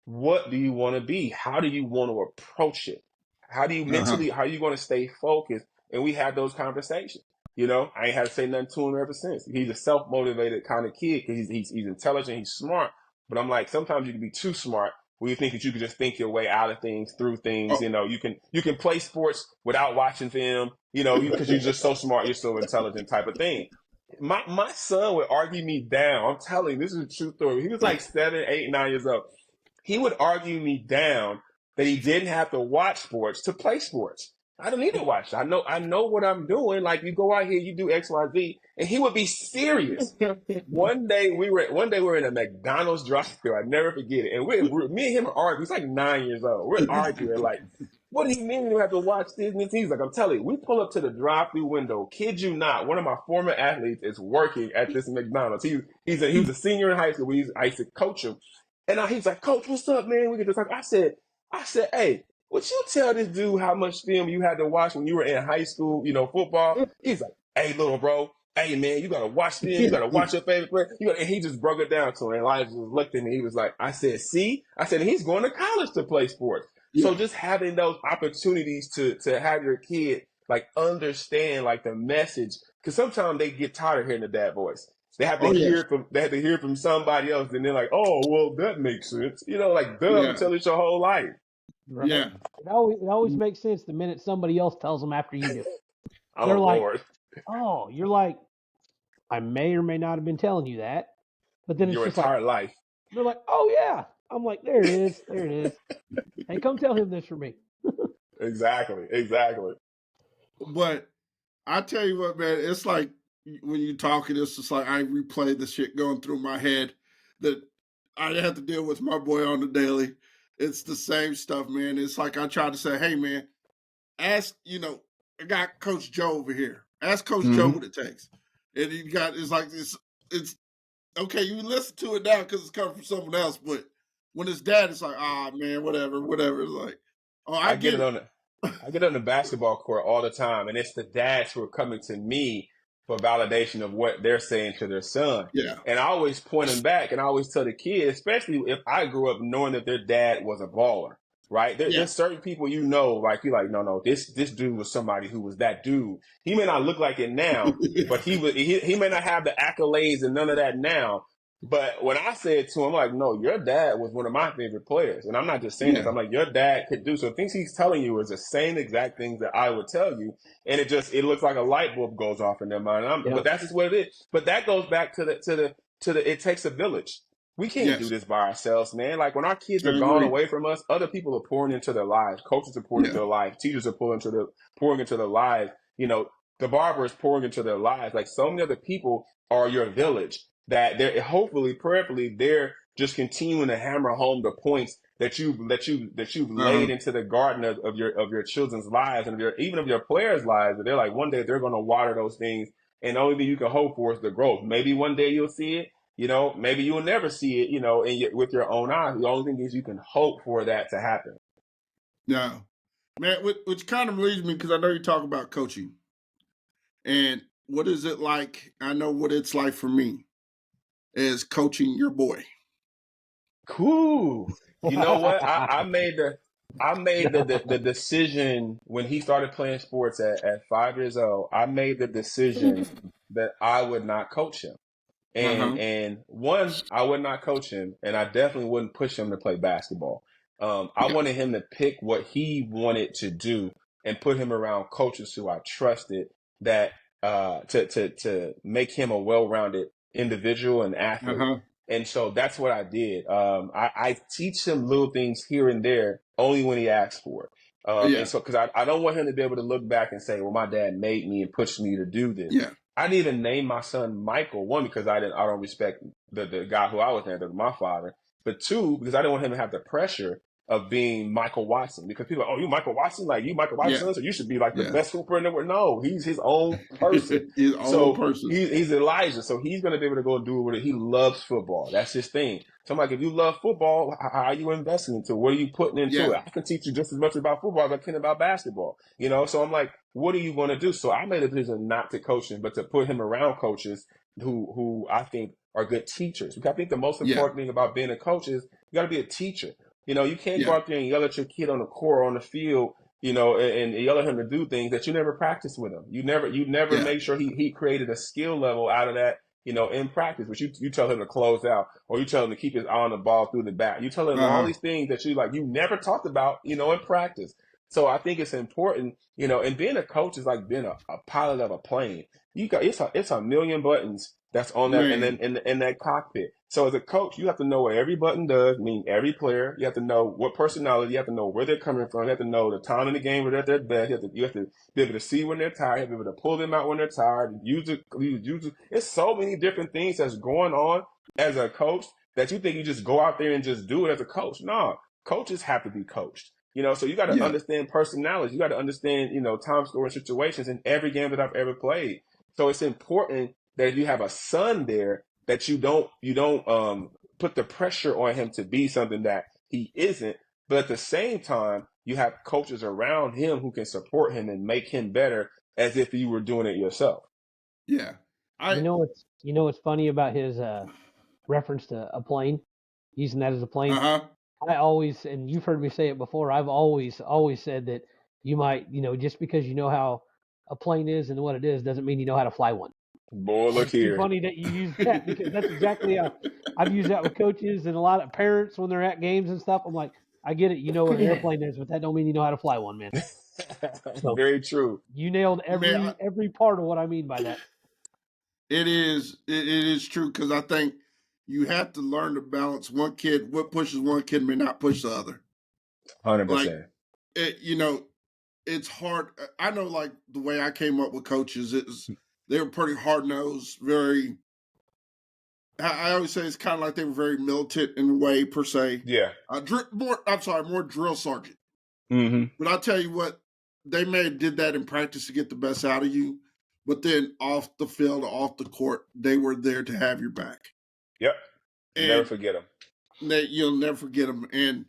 What do you want to be? How do you want to approach it? How do you mentally, how are you going to stay focused? And we have those conversations. You know, I ain't had to say nothing to him ever since. He's a self-motivated kind of kid because he's intelligent, he's smart. But I'm like, sometimes you can be too smart where you think that you can just think your way out of things, through things. You know, you can play sports without watching film, you know, because you're just so smart, you're so intelligent type of thing. My son would argue me down. I'm telling you, this is a true story. He was like 7, 8, 9 years old. He would argue me down that he didn't have to watch sports to play sports. I don't need to watch. I know what I'm doing. Like, you go out here, you do X, Y, Z, and he would be serious. One day we were in a McDonald's drive-thru. I never forget it. And me and him are arguing. He's like 9 years old. We're arguing like, what do you mean you have to watch this? And he's like, I'm telling you, we pull up to the drive-thru window. Kid you not, one of my former athletes is working at this McDonald's. He was a senior in high school. I used to coach him. And he's like, Coach, what's up, man? We can just talk. I said, hey, would you tell this dude how much film you had to watch when you were in high school, you know, football? He's like, hey, little bro, hey, man, you got to watch film. You got to watch your favorite player. And he just broke it down to him. And Elijah just looked at me. He was like, I said, he's going to college to play sports. So just having those opportunities to have your kid, like, understand, like, the message. Because sometimes they get tired of hearing the dad voice. They have to hear from somebody else, and they're like, "Oh, well, that makes sense." You know, like, duh, tell it your whole life. Right. Yeah, it always makes sense the minute somebody else tells them after you do. They're like, Lord. "Oh, you're like, I may or may not have been telling you that," but then it's your just entire like, life. They're like, "Oh yeah," I'm like, "There it is, there it is." Hey, come tell him this for me. Exactly. But I tell you what, man, it's like, when you're talking, it's just like I replay the shit going through my head that I have to deal with my boy on the daily. It's the same stuff, man. It's like I try to say, hey, man, ask, you know, I got Coach Joe over here. Ask Coach Joe what it takes. And it's okay, you listen to it now because it's coming from someone else, but when it's dad, it's like, man, whatever. It's like, oh, I get it. I get on the basketball court all the time, and it's the dads who are coming to me for validation of what they're saying to their son. Yeah. And I always point them back, and I always tell the kid, especially if I grew up knowing that their dad was a baller, right? There's certain people, you know, like, you're like, no, this dude was somebody who was that dude. He may not look like it now, but he may not have the accolades and none of that now. But when I said to him, like, no, your dad was one of my favorite players. And I'm not just saying this. I'm like, your dad could do. So things he's telling you is the same exact things that I would tell you. And it looks like a light bulb goes off in their mind. But that's just what it is. But that goes back to the it takes a village. We can't do this by ourselves, man. Like, when our kids are gone away from us, other people are pouring into their lives. Coaches are pouring into their lives. Teachers are pouring into their lives. You know, the barber is pouring into their lives. Like so many other people are your village that they're hopefully, prayerfully, they're just continuing to hammer home the points that you've laid into the garden of your children's lives and even of your players' lives. That they're like one day they're going to water those things, and the only thing you can hope for is the growth. Maybe one day you'll see it. Maybe you'll never see it. With your own eyes. The only thing is you can hope for that to happen. Yeah, man. Which kind of leads me, because I know you talk about coaching, and what is it like? I know what it's like for me is coaching your boy. Cool. You know what? I made the decision when he started playing sports at 5 years old. I made the decision that I would not coach him. And one, I would not coach him, and I definitely wouldn't push him to play basketball. I wanted him to pick what he wanted to do and put him around coaches who I trusted that to make him a well-rounded individual and athlete. And so that's what I did. I teach him little things here and there only when he asks for it. And so, because I don't want him to be able to look back and say, well, my dad made me and pushed me to do this. Yeah. I didn't even name my son Michael, one, because I don't respect the guy who I was named, my father. But two, because I didn't want him to have the pressure of being Michael Watson, because people are, oh, you Michael Watson? Like, you Michael Watson? So you should be like the best hooper in the world. No, he's his own person. He's his own person. He's Elijah. So he's going to be able to go do what he loves football. That's his thing. So I'm like, if you love football, how are you investing into it? What are you putting into it? I can teach you just as much about football as I can about basketball. So I'm like, what are you going to do? So I made a decision not to coach him, but to put him around coaches who I think are good teachers. Because I think the most important thing about being a coach is you got to be a teacher. You can't go out there and yell at your kid on the court or on the field, and yell at him to do things that you never practiced with him. You never make sure he created a skill level out of that, in practice. But you tell him to close out, or you tell him to keep his eye on the ball through the back. You tell him all these things that you never talked about, in practice. So I think it's important, and being a coach is like being a pilot of a plane. It's a million buttons that's on that, and then in that cockpit. So as a coach, you have to know what every button does, meaning every player. You have to know what personality. You have to know where they're coming from. You have to know the time in the game where they're at their best. You have to be able to see when they're tired. You have to be able to pull them out when they're tired. Use it. It's so many different things that's going on as a coach that you think you just go out there and just do it as a coach. No, coaches have to be coached. So you got to understand personalities. You got to understand, time scoring situations in every game that I've ever played. So it's important that if you have a son there, that you don't put the pressure on him to be something that he isn't. But at the same time, you have coaches around him who can support him and make him better as if you were doing it yourself. Yeah. What's funny about his reference to a plane, using that as a plane? I always, and you've heard me say it before, I've always said that you might, just because you know how a plane is and what it is doesn't mean you know how to fly one. Boy, look here. It's funny that you use that, because that's exactly how I've used that with coaches and a lot of parents when they're at games and stuff. I'm like, I get it, you know what an airplane is, but that don't mean you know how to fly one, man. So, very true. You nailed every part of what I mean by that. It is true, because I think you have to learn to balance what pushes one kid may not push the other. 100%. It's hard. I know, like, the way I came up with coaches, they were pretty hard-nosed, very, I always say it's kind of like they were very militant in a way, per se. Yeah. More drill sergeant. Mm-hmm. But I'll tell you what, they did that in practice to get the best out of you, but then off the field, off the court, they were there to have your back. Yep. Never forget them. You'll never forget them. And,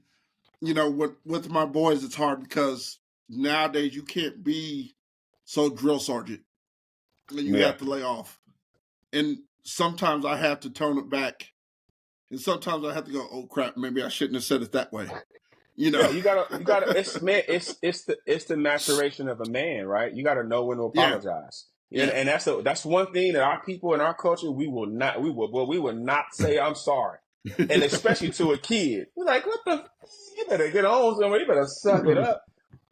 with my boys, it's hard because nowadays you can't be so drill sergeant. You have to lay off. And sometimes I have to tone it back. And sometimes I have to go, oh crap, maybe I shouldn't have said it that way. Yeah, you gotta it's the maturation of a man, right? You gotta know when to apologize. Yeah. And that's one thing that our people in our culture, we will not say I'm sorry. And especially to a kid. We're like, what the you better get on somewhere, you better suck it up.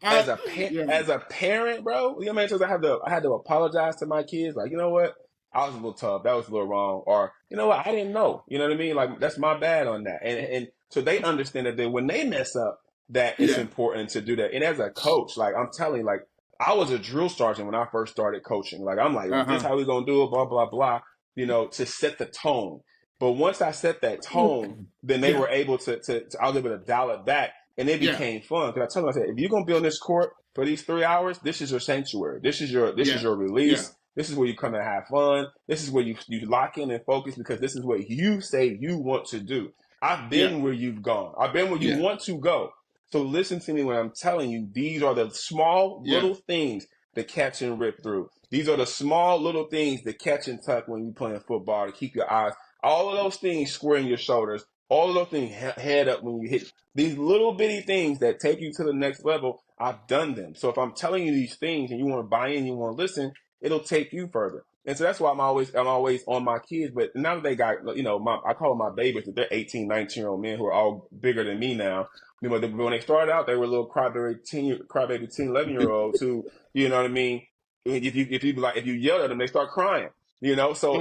As a parent, bro, I had to apologize to my kids. Like, you know what? I was a little tough. That was a little wrong. Or, you know what? I didn't know. You know what I mean? Like, that's my bad on that. And so they understand that when they mess up, that it's important to do that. And as a coach, like, I'm telling you, like, I was a drill sergeant when I first started coaching. Like, I'm like, this is how we going to do it, blah, blah, blah, to set the tone. But once I set that tone, then they were able to I was able to dial it back, and it became fun. Because I told them, I said, if you're going to be on this court for these 3 hours, this is your sanctuary. This is your release. Yeah. This is where you come and have fun. This is where you lock in and focus, because this is what you say you want to do. I've been where you've gone. I've been where you want to go. So listen to me when I'm telling you, these are the small little things that catch and rip through. These are the small little things that catch and tuck when you're playing football, to keep your eyes. All of those things squaring your shoulders. All of those things head up when you hit. These little bitty things that take you to the next level, I've done them. So if I'm telling you these things and you want to buy in, you want to listen, it'll take you further. And so that's why I'm always on my kids. But now that they got, I call them my babies, but they're 18, 19-year-old men who are all bigger than me now. When they started out, they were little crybaby 10, 11-year-olds who, you know what I mean? If you yell at them, they start crying. So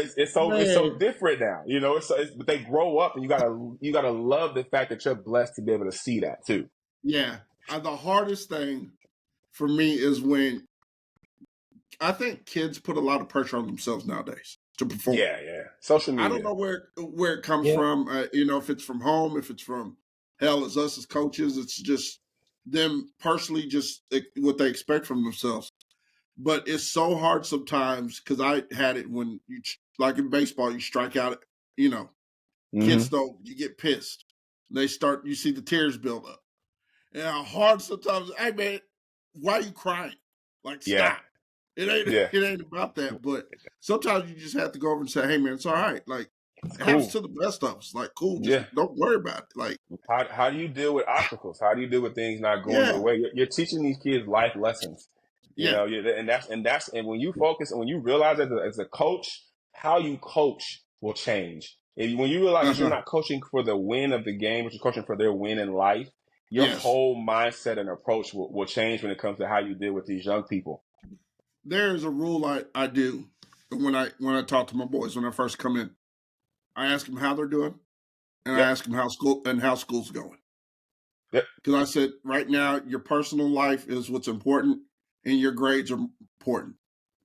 it's so different now. But they grow up, and you gotta love the fact that you're blessed to be able to see that too. Yeah, the hardest thing for me is when I think kids put a lot of pressure on themselves nowadays to perform. Yeah. Social media. I don't know where it comes from. If it's from home, if it's from it's us as coaches. It's just them personally, just what they expect from themselves. But it's so hard sometimes, because I had it when you, like in baseball, you strike out. Kids don't. You get pissed. They start. You see the tears build up. And how hard sometimes. Hey man, why are you crying? Like, stop. It ain't about that. But sometimes you just have to go over and say, hey man, it's all right. Like, it happens to the best of us. Like, cool. Just don't worry about it. Like, how do you deal with obstacles? How do you deal with things not going your way? You're teaching these kids life lessons. And when you focus and when you realize as a coach, how you coach will change. When you realize you're not coaching for the win of the game, but you're coaching for their win in life, your whole mindset and approach will change when it comes to how you deal with these young people. There's a rule I do when I talk to my boys when I first come in. I ask them how they're doing, and I ask them how school's going. Because I said, right now, your personal life is what's important, and your grades are important.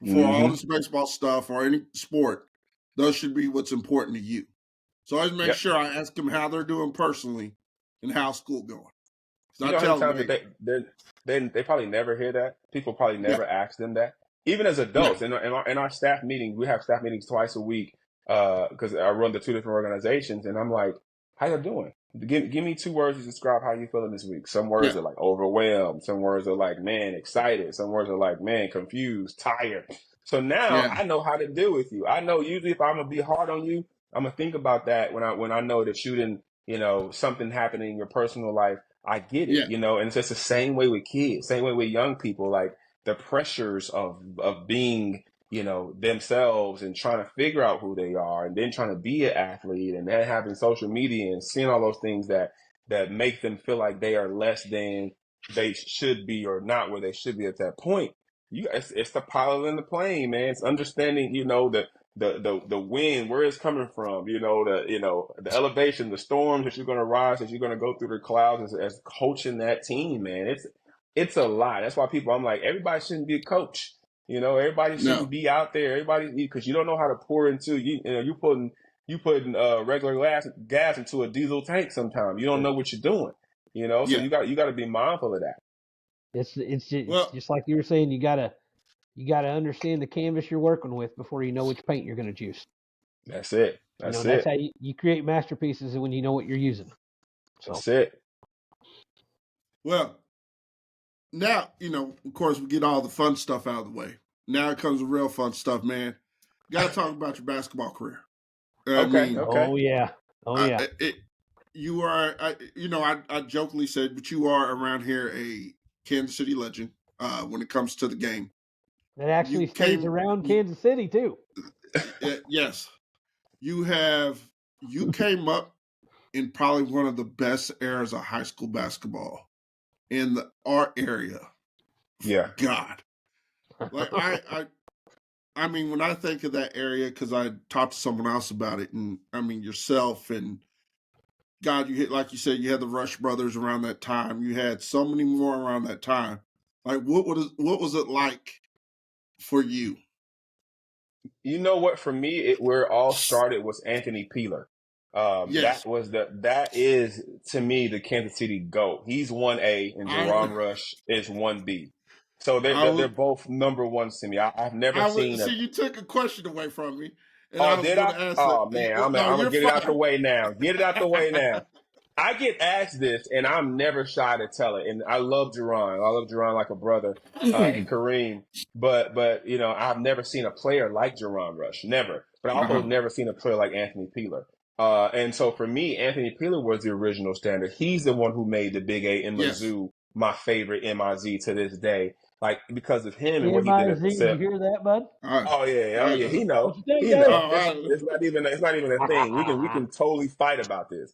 For all this baseball stuff or any sport, those should be what's important to you. So I just make sure I ask them how they're doing personally and how's school going. You know how many times they probably never hear that? People probably never ask them that. Even as adults, in our staff meetings, we have staff meetings twice a week because I run the 2 different organizations, and I'm like, how you doing? Give me 2 words to describe how you feeling this week. Some words are like overwhelmed. Some words are like, man, excited. Some words are like, man, confused, tired. So now I know how to deal with you. I know usually if I'm going to be hard on you, I'm going to think about that when I know that you didn't, something happened in your personal life. I get it, and it's just the same way with kids, same way with young people. Like, the pressures of being, themselves and trying to figure out who they are, and then trying to be an athlete, and then having social media and seeing all those things that make them feel like they are less than they should be, or not where they should be at that point. It's the pilot in the plane, man. It's understanding, the wind, where it's coming from, the elevation, the storms that you're going to rise, as you're going to go through the clouds as coaching that team, man. It's a lot. That's why I'm like, everybody shouldn't be a coach. Everybody shouldn't be out there. Everybody, because you don't know how to pour into you putting regular gas into a diesel tank sometimes. You don't know what you're doing. So you got to be mindful of that. It's just like you were saying. You gotta understand the canvas you're working with before you know which paint you're going to juice. That's it. That's how you create masterpieces when you know what you're using. So. That's it. Well, now, of course, we get all the fun stuff out of the way. Now it comes the real fun stuff, man. Got to talk about your basketball career. Okay. Oh, yeah. You are, I jokingly said, but you are around here a Kansas City legend when it comes to the game. It actually stays around Kansas City, too. Yes. You came up in probably one of the best eras of high school basketball in our area. Yeah. God. Like, I mean, when I think of that area, because I talked to someone else about it, and I mean, yourself and God, like you said, you had the Rush Brothers around that time. You had so many more around that time. Like, what was it like for you? You know what? For me, where it all started was Anthony Peeler. Yes, That is to me the Kansas City GOAT. He's 1A and I Jerron Rush is 1B. So I they're was both number ones to me. I've never I would seen see a. you took a question away from me, and Oh, I was did going I? to ask it. Oh man, I'm No, gonna you're get it out the fine. way now. Get it out the way now. I get asked this, and I'm never shy to tell it. And I love Jerron. I love Jerron like a brother, and Kareem. But I've never seen a player like Jerron Rush. Never. But I also Uh-huh. never seen a player like Anthony Peeler. And so for me, Anthony Peeler was the original standard. He's the one who made the Big A in Yes. Mizzou my favorite MIZ to this day. Like because of him and what he did at MIZ, the did you set. hear that, bud? Oh yeah, oh yeah. He What know, you think, he Dave? know. Oh, It's not even a thing. We can totally fight about this.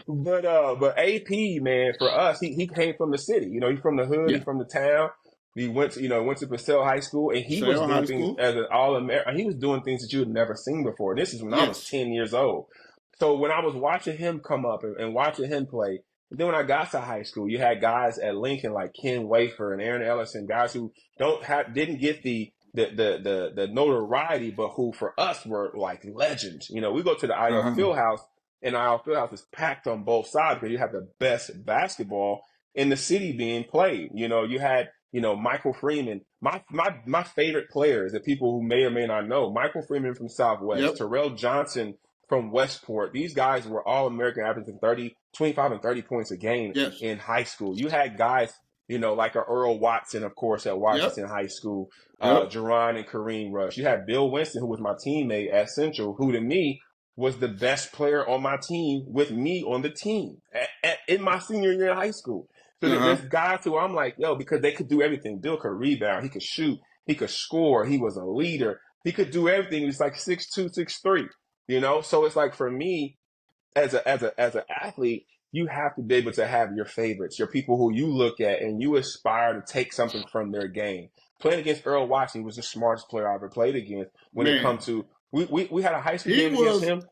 But oh, but AP man for us, he came from the city. He's from the hood. yeah. He's from the town. He went to Purcell High School, and he was Sale High doing things School. as an All American. He was doing things that you had never seen before. This is when I was Yes. 10 years old. So when I was watching him come up and watching him play, then when I got to high school, you had guys at Lincoln like Ken Wafer and Aaron Ellison, guys who didn't get the notoriety, but who for us were like legends. We go to the IL Uh-huh. Fieldhouse, and IL Fieldhouse is packed on both sides because you have the best basketball in the city being played. You had Michael Freeman. My favorite players, the people who may or may not know, Michael Freeman from Southwest, Yep. Terrell Johnson from Westport. These guys were all American, averaging 25 and 30 points a game Yes. in high school. You had guys, like a Earl Watson, of course, at Yep. Washington High School, Yep. Jerron and Kareem Rush. You had Bill Winston, who was my teammate at Central, who to me was the best player on my team with me on the team in my senior year of high school. So Uh-huh. there's guys who I'm like, yo, because they could do everything. Bill could rebound, he could shoot, he could score, he was a leader, he could do everything. He's like 6'2", 6'3". So it's like for me, as an athlete, you have to be able to have your favorites, your people who you look at and you aspire to take something from their game. Playing against Earl Watson, he was the smartest player I ever played against. When it Man, comes to we had a high school he game against was him.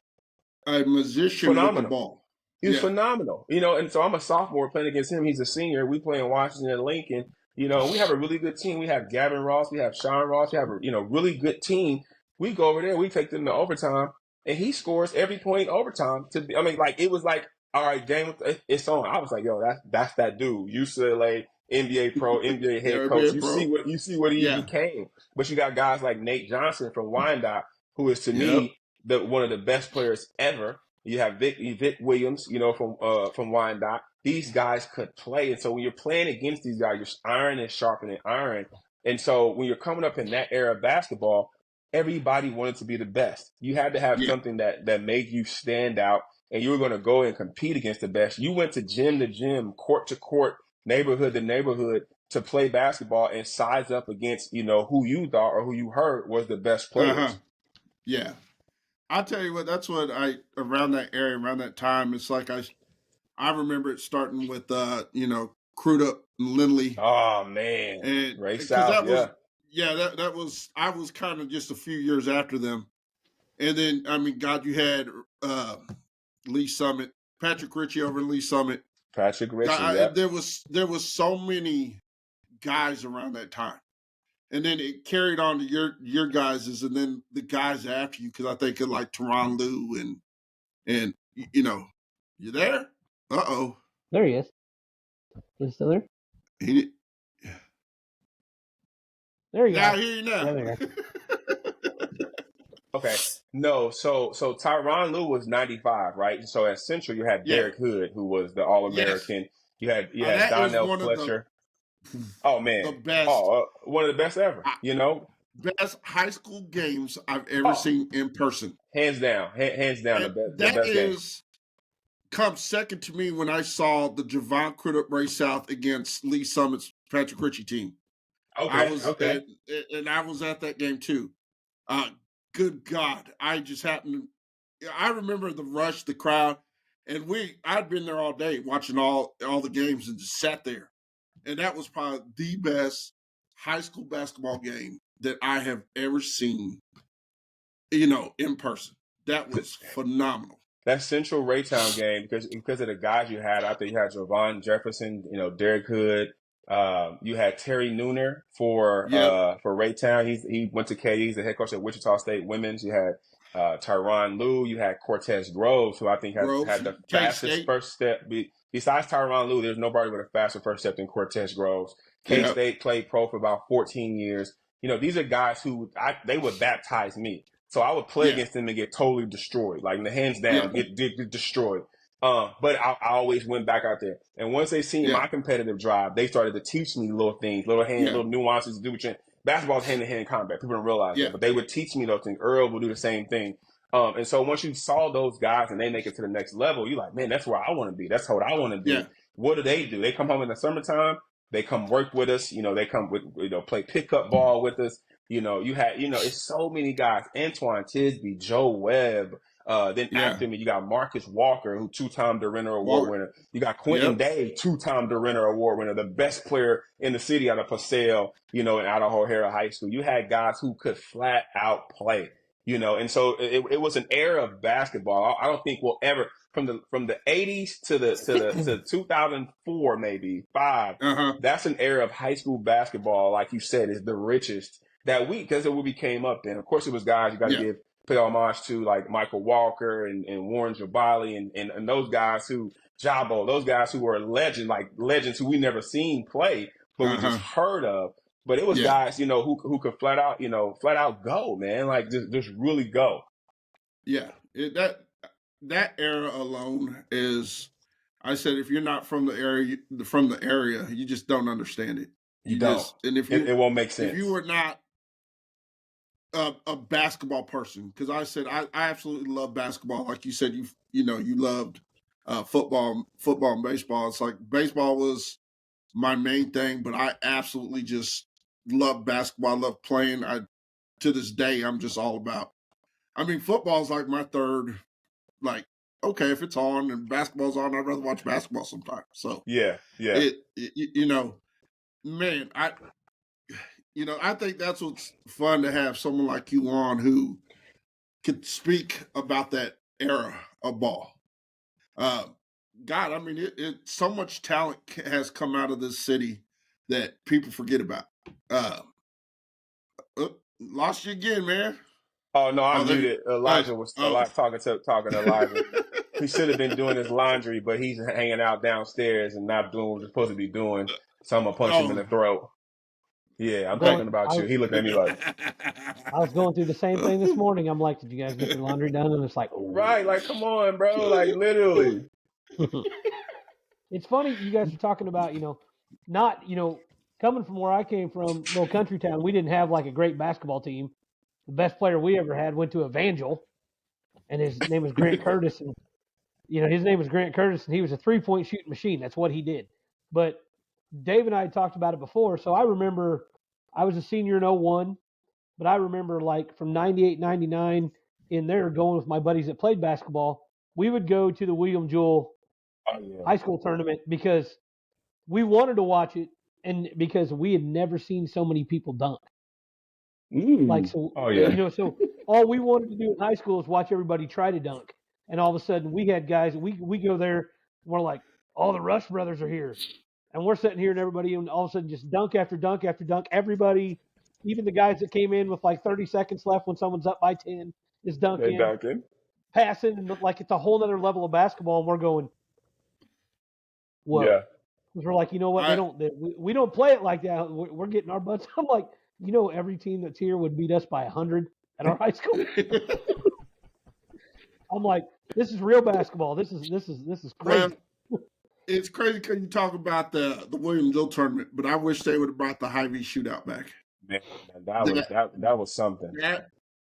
a musician with the Phenomenal. ball. He was Yeah. phenomenal. And so I'm a sophomore playing against him. He's a senior. We play in Washington and Lincoln. We have a really good team. We have Gavin Ross. We have Sean Ross. We have a really good team. We go over there. We take them to overtime, and he scores every point in overtime. It was like, all right, game, it's on. I was like, yo, that's that dude. UCLA NBA pro, NBA head coach. NBA pro. You see what he Yeah. became. But you got guys like Nate Johnson from Wyandotte, who is to Yep. me one of the best players ever. You have Vic Williams, from Wyandotte. These guys could play, and so when you're playing against these guys, you're iron is sharpening iron. And so when you're coming up in that era of basketball, everybody wanted to be the best. You had to have Yeah. something that made you stand out, and you were going to go and compete against the best. You went to gym, court to court, neighborhood to neighborhood to play basketball and size up against who you thought or who you heard was the best players. Uh-huh. Yeah. I'll tell you what, that's what around that area, around that time, it's like I remember it starting with Crudup and Lindley. Oh man. And Ray because South, that was yeah. that was I was kind of just a few years after them. And then God, you had Lee Summit, Patrick Ritchie over in Lee Summit. Patrick Ritchie, God, there was so many guys around that time. And then it carried on to your guys's, and then the guys after you, because I think of like Teron Lou and you there? Uh-oh. There he is. Is he still there? He, There you yeah, are. I hear you now. Yeah, there. Okay. No, so Tyronn Lue was 95, right? So at Central you had Derek Hood, who was the All-American. Yes. You had Donnell Fletcher. Oh man. The best. One of the best ever, Best high school games I've ever seen in person. Hands down. Hands down the best game. Comes second to me when I saw the Javon Crudup Ray South against Lee Summit's Patrick Ritchie team. Okay. And I was at that game too. Good God. I just happened to, I remember the rush, the crowd, and I'd been there all day watching all the games and just sat there. And that was probably the best high school basketball game that I have ever seen, in person. That was phenomenal. that Central Raytown game, because of the guys you had out there. You had Javon Jefferson, Derek Hood. You had Terry Nooner for Raytown. He went to KU. He's the head coach at Wichita State Women's. You had Tyronn Lue. You had Cortez Groves, who I think had the fastest first step. Besides Tyronn Lue, there's nobody with a faster first step than Cortez Groves. K-State played pro for about 14 years. These are guys who they would baptize me. So I would play against them and get totally destroyed, like the hands down, get destroyed. But I always went back out there. And once they seen my competitive drive, they started to teach me little things, little nuances to do with you. Basketball's hand-to-hand combat. People don't realize that. But they would teach me those things. Earl would do the same thing. And so once you saw those guys and they make it to the next level, you're like, man, that's where I want to be. That's what I want to do. Yeah. What do? They come home in the summertime. They come work with us. They come with, play pickup ball with us. You had, it's so many guys. Antoine Tisby, Joe Webb. Then after me, you got Marcus Walker, who 2-time DeRenner Award winner. You got Quentin Day, 2-time DeRenner Award winner, the best player in the city out of Paseo, and out of O'Hara High School. You had guys who could flat out play, and so it was an era of basketball. I don't think we'll ever from the 80s to 2004 maybe 5. That's an era of high school basketball, like you said, is the richest because it we came up in. Of course, it was guys you got to pay homage to, like Michael Walker and Warren Jabali and those guys who those guys who were legends who we never seen play, but we just heard of. But it was guys, who could flat out go, man, like just really go. Yeah, that era alone is, I said, if you're not from the area, you just don't understand it. You don't, and it won't make sense if you were not a basketball person, because I said I absolutely love basketball. Like you said, you loved football and baseball. It's like baseball was my main thing, but I absolutely just love basketball. I love playing. To this day, I'm just all about. I mean, football is like my third. Like, okay, if it's on and basketball's on, I'd rather watch basketball sometimes. So yeah. Man, I think that's what's fun to have someone like you on who could speak about that era of ball. God, I mean, so much talent has come out of this city that people forget about. Lost you again, man. Oh no, I'm muted. Elijah was talking to Elijah. He should have been doing his laundry, but he's hanging out downstairs and not doing what he's supposed to be doing. So I'm gonna punch him in the throat. Yeah, I'm talking about you. He looked at me like I was going through the same thing this morning. I'm like, did you guys get your laundry done? And it's like, oh. Right, like come on, bro, like literally. It's funny you guys are talking about, not, coming from where I came from, little country town, we didn't have like a great basketball team. The best player we ever had went to Evangel, and his name was Grant Curtis. And, his name was Grant Curtis, and he was a 3-point shooting machine. That's what he did. But Dave and I had talked about it before. So I remember I was a senior in 01, but I remember like from 98, 99 in there going with my buddies that played basketball. We would go to the William Jewell high school tournament because we wanted to watch it and because we had never seen so many people dunk. So all we wanted to do in high school is watch everybody try to dunk. And all of a sudden we had guys, we go there, and we're like, all the Rush brothers are here. And we're sitting here and everybody, and all of a sudden just dunk after dunk after dunk. Everybody, even the guys that came in with like 30 seconds left when someone's up by 10, is dunking, passing, and like it's a whole other level of basketball. And we're going, whoa. Yeah. Because we're like, you know what? We don't play it like that. We're getting our butts. I'm like, every team that's here would beat us by 100 at our high school. I'm like, this is real basketball. This is crazy. Well, it's crazy because you talk about the William Jewell tournament, but I wish they would have brought the Hy-Vee shootout back. Man, that was something.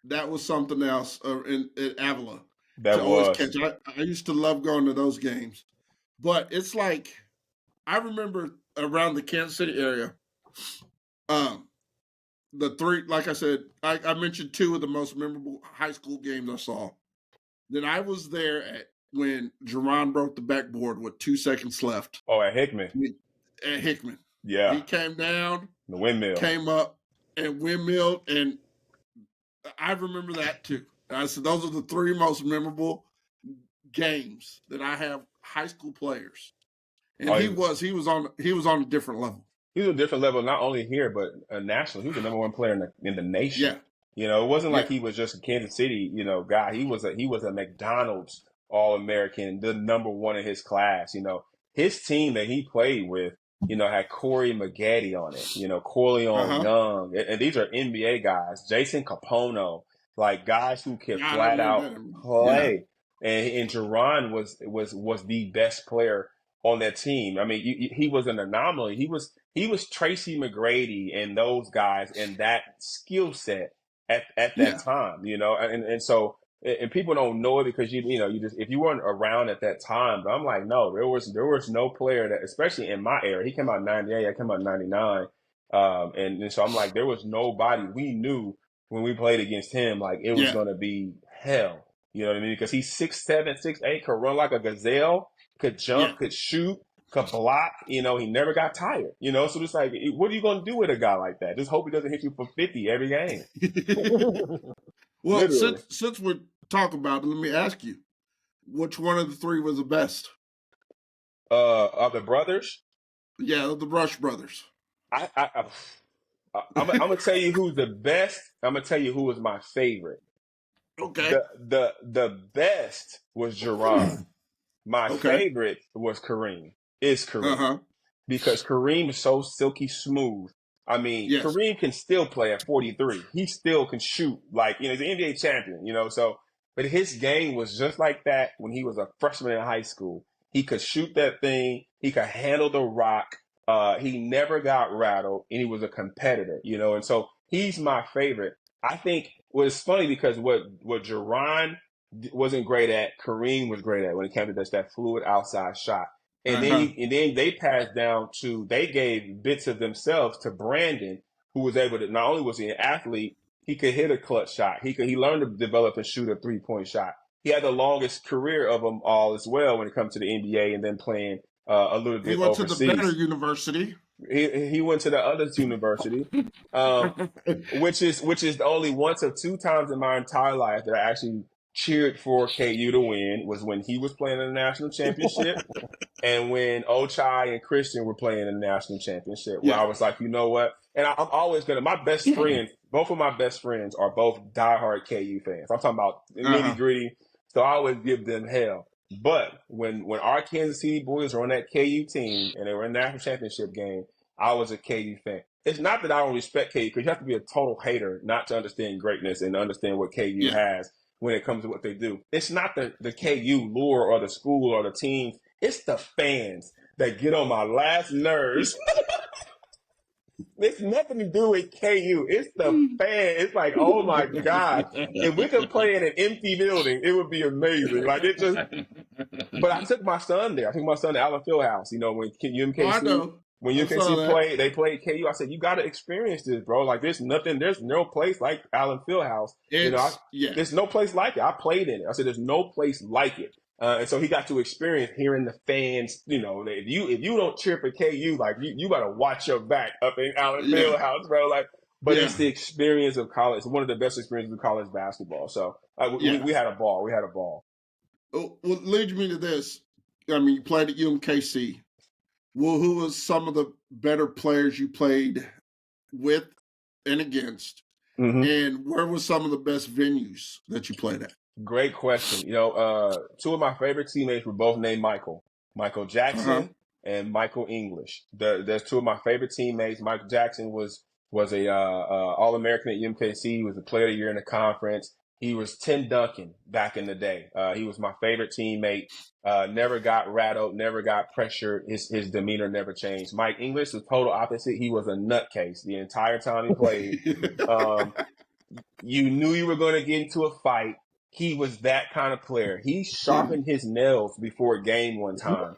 That was something else in Avila. That was. Catch. I used to love going to those games, but it's like I remember around the Kansas City area. The three, like I said, I mentioned 2 of the most memorable high school games I saw. Then I was there when Jerron broke the backboard with 2 seconds left. Oh, at Hickman. At Hickman. Yeah. He came down. The windmill. Came up and windmilled, and I remember that too. I said those are the 3 most memorable games that I have high school players, and Oh, he was on a different level. He was a different level, not only here but nationally. He was the number one player in the nation. Yeah, You know, it wasn't like yeah, he was just a Kansas City, guy. He was a McDonald's All-American, the number one in his class. You know, his team that he played with, had Corey Maggette on it. Corleone Young, and these are NBA guys. Jason Capono, like guys who could God, flat I out remember him. play. And Jerron was the best player on that team. I mean, he was an anomaly. He was Tracy McGrady and those guys and that skill set at that time, and so people don't know it because you just if you weren't around at that time. But I'm like, no, there was no player that, especially in my era. He came out in '98, I came out in '99, and so I'm like, there was nobody we knew when we played against him. Like it was going to be hell. You know what I mean? Because he's 6'7", 6'8", could run like a gazelle, could jump, could shoot, could block. He never got tired. So it's like, what are you going to do with a guy like that? Just hope he doesn't hit you for 50 every game. Well, since we're talking about it, let me ask you, which one of the three was the best? Of the brothers? Yeah, the Rush brothers. I'm gonna tell you who's the best. I'm gonna tell you who was my favorite. Okay. The best was Jerron. My favorite was Kareem. Is Kareem. Because Kareem is so silky smooth. I mean, Kareem can still play at 43. He still can shoot. Like, he's an NBA champion, but his game was just like that when he was a freshman in high school. He could shoot that thing. He could handle the rock. He never got rattled, and he was a competitor, and so he's my favorite. I think it's funny because what Jerron wasn't great at, Kareem was great at when it came to that fluid outside shot. And then they passed down they gave bits of themselves to Brandon, who was able to, not only was he an athlete, he could hit a clutch shot. He learned to develop and shoot a 3-point shot. He had the longest career of them all as well when it comes to the NBA and then playing a little bit overseas. He went to the Banter University. He went to the other university, which is only once or two times in my entire life that I actually cheered for KU to win, was when he was playing in the national championship and when Ochai and Christian were playing in the national championship, where I was like, you know what? And I'm always going to, my best friends, both of my best friends are both diehard KU fans. I'm talking about nitty gritty. So I always give them hell. But when our Kansas City boys were on that KU team and they were in the national championship game, I was a KU fan. It's not that I don't respect KU, because you have to be a total hater not to understand greatness and understand what KU has when it comes to what they do. It's not the KU lure or the school or the teams. It's the fans that get on my last nerves. It's nothing to do with KU. It's the fan. It's like, oh my God. If we could play in an empty building, it would be amazing. Like it just. But I took my son there. I took my son to Allen Fieldhouse. When UMKC. When UMKC they played KU. I said, you got to experience this, bro. Like there's no place like Allen Fieldhouse. There's no place like it. I played in it. I said, there's no place like it. And so he got to experience hearing the fans, if you don't cheer for KU, like you got to watch your back up in Allen Fieldhouse, bro. Like, but it's the experience of college. It's one of the best experiences of college basketball. So we had a ball. We had a ball. Well, leads me to this. I mean, you played at UMKC. Well, who was some of the better players you played with and against? And where were some of the best venues that you played at? Great question. Two of my favorite teammates were both named Michael Jackson and Michael English. There's two of my favorite teammates. Michael Jackson was a All-American at UMKC. He was a player of the year in the conference. He was Tim Duncan back in the day. He was my favorite teammate. Never got rattled, never got pressured. His demeanor never changed. Mike English was total opposite. He was a nutcase the entire time he played. You knew you were going to get into a fight. He was that kind of player. He sharpened his nails before a game one time.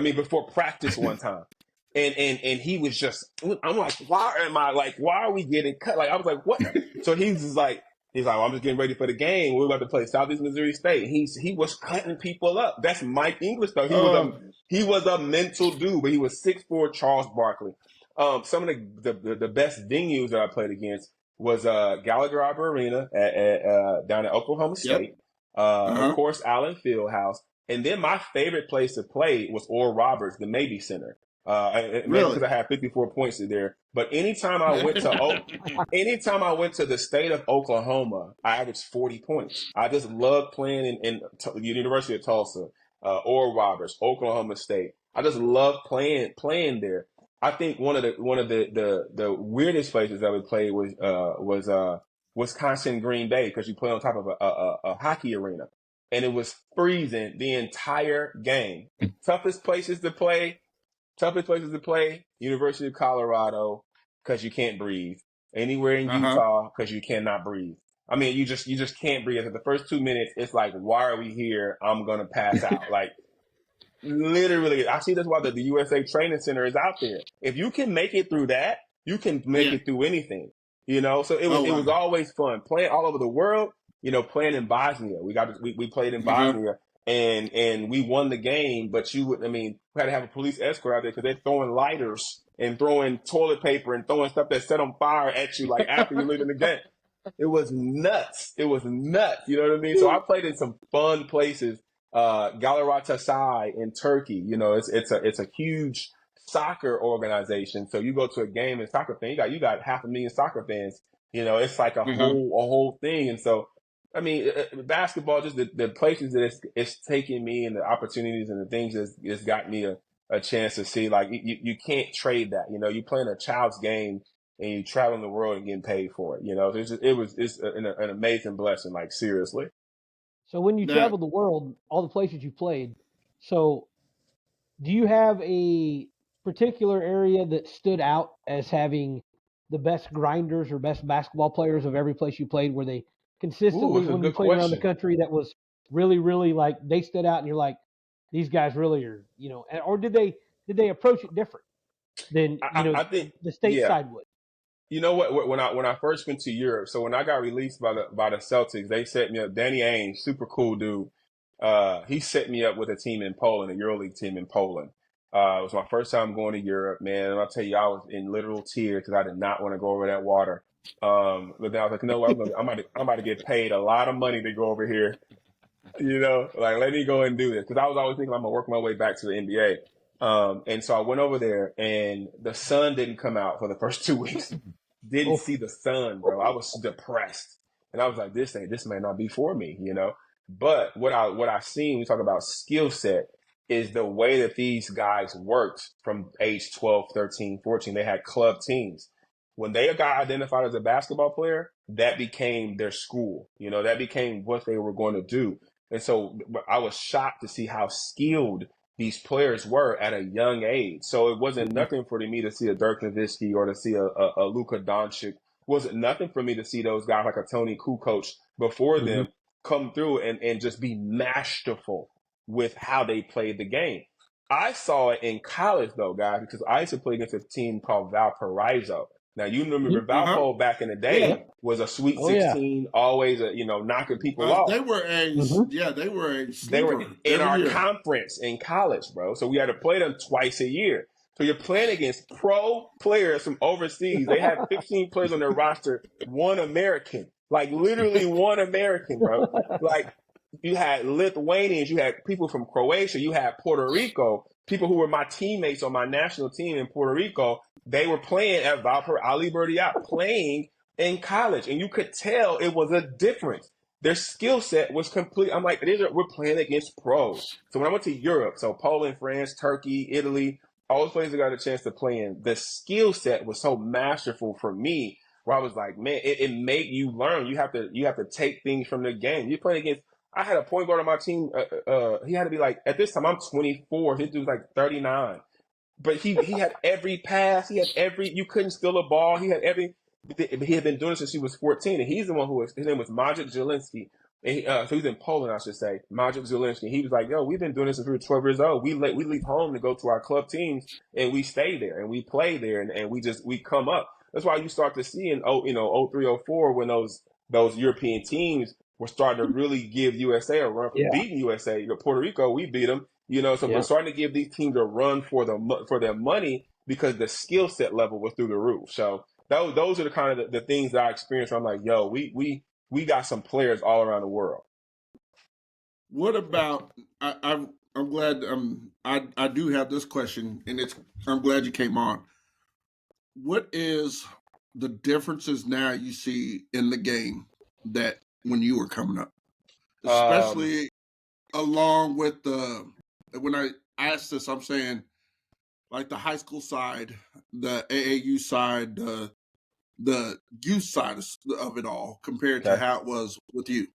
Before practice one time. And he was just, I'm like, why are we getting cut? Like, I was like, what? So he's like, well, I'm just getting ready for the game. We're about to play Southeast Missouri State. He was cutting people up. That's Mike English, though. He was a mental dude, but he was 6'4", Charles Barkley. Some of the best venues that I played against was Gallagher Arbor Arena down at Oklahoma State. Of course, Allen Fieldhouse. And then my favorite place to play was Oral Roberts, the Navy Center. Maybe Really? because I had 54 points there. But anytime I went to the state of Oklahoma, I averaged 40 points. I just loved playing in the University of Tulsa, Oral Roberts, Oklahoma State. I just loved playing there. I think one of the weirdest places that we played was Wisconsin Green Bay, because you play on top of a hockey arena, and it was freezing the entire game. Toughest places to play, University of Colorado, because you can't breathe. Anywhere in Utah, because you cannot breathe. I mean, you just can't breathe. After the first 2 minutes, it's like, why are we here? I'm gonna pass out. Like, literally, I see that's why the USA Training Center is out there. If you can make it through that, you can make it through anything. You know, so it was always fun playing all over the world. You know, playing in Bosnia, we played in Bosnia, and we won the game. But we had to have a police escort out there because they're throwing lighters and throwing toilet paper and throwing stuff that set on fire at you like after you're leaving the game. It was nuts. You know what I mean? So I played in some fun places. Galatasaray in Turkey, you know, it's a huge soccer organization. So you go to a game and soccer fan, you got 500,000 soccer fans. You know, it's like a whole thing. And so, I mean, basketball, just the places that it's taking me, and the opportunities and the things it's got me a chance to see. Like, you can't trade that. You know, you playing a child's game and you traveling the world and getting paid for it. You know, it's an amazing blessing. Like, seriously. So when you traveled the world, all the places you played, so do you have a particular area that stood out as having the best grinders or best basketball players of every place you played? Were they consistently, when you played around the country, that was really, really like they stood out and you're like, these guys really are, you know, or did they approach it different than, I think the stateside would? You know what? When I first went to Europe, so when I got released by the Celtics, they set me up. Danny Ainge, super cool dude. He set me up with a team in Poland, a EuroLeague team in Poland. It was my first time going to Europe, man. And I'll tell you, I was in literal tears because I did not want to go over that water. But then I was like, you know what? I'm about to get paid a lot of money to go over here. You know, like, let me go and do this, because I was always thinking I'm gonna work my way back to the NBA. And so I went over there, and the sun didn't come out for the first 2 weeks. Didn't see the sun, bro. I was depressed, and I was like, this may not be for me, you know. But what I seen, we talk about skill set, is the way that these guys worked from age 12, 13, 14. They had club teams. When they got identified as a basketball player, that became their school. You know, that became what they were going to do. And so I was shocked to see how skilled these players were at a young age. So it wasn't nothing for me to see a Dirk Nowitzki or to see a Luka Doncic. Wasn't nothing for me to see those guys like a Tony Kukoc before them come through and just be masterful with how they played the game. I saw it in college, though, guys, because I used to play against a team called Valparaiso. Now, you remember Valpo back in the day was a Sweet 16, always, knocking people off. They were a sleeper. They were in our conference in college, bro. So we had to play them twice a year. So you're playing against pro players from overseas. They had 15 players on their roster, one American, like literally one American, bro. Like, you had Lithuanians, you had people from Croatia, you had Puerto Rico, people who were my teammates on my national team in Puerto Rico. They were playing at Valparaiso, Ali Berdiat, playing in college, and you could tell it was a difference. Their skill set was complete. I'm like, we're playing against pros. So when I went to Europe, so Poland, France, Turkey, Italy, all those places I got a chance to play in, the skill set was so masterful for me, where I was like, man, it made you learn. You have to take things from the game. You're playing against. I had a point guard on my team. He had to be like, at this time, I'm 24. His dude was like 39. But he had every pass. You couldn't steal a ball. He had been doing it since he was 14. And he's the one his name was Maciej Zielinski. And so he's in Poland, I should say. Maciej Zielinski. He was like, yo, we've been doing this since we were 12 years old. We leave home to go to our club teams, and we stay there, and we play there, and we come up. That's why you start to see in 03, 04, when those European teams were starting to really give USA a run for beating USA. Puerto Rico, we beat them. So we're starting to give these teams a run for their money, because the skill set level was through the roof. So those are the kind of the things that I experienced where I'm like, yo, we got some players all around the world. What about? I'm glad. I do have this question, and I'm glad you came on. What is the differences now you see in the game that when you were coming up, Um, especially along with the when I ask this, I'm saying like the high school side, the AAU side, the youth side of it all compared to okay. how it was with you.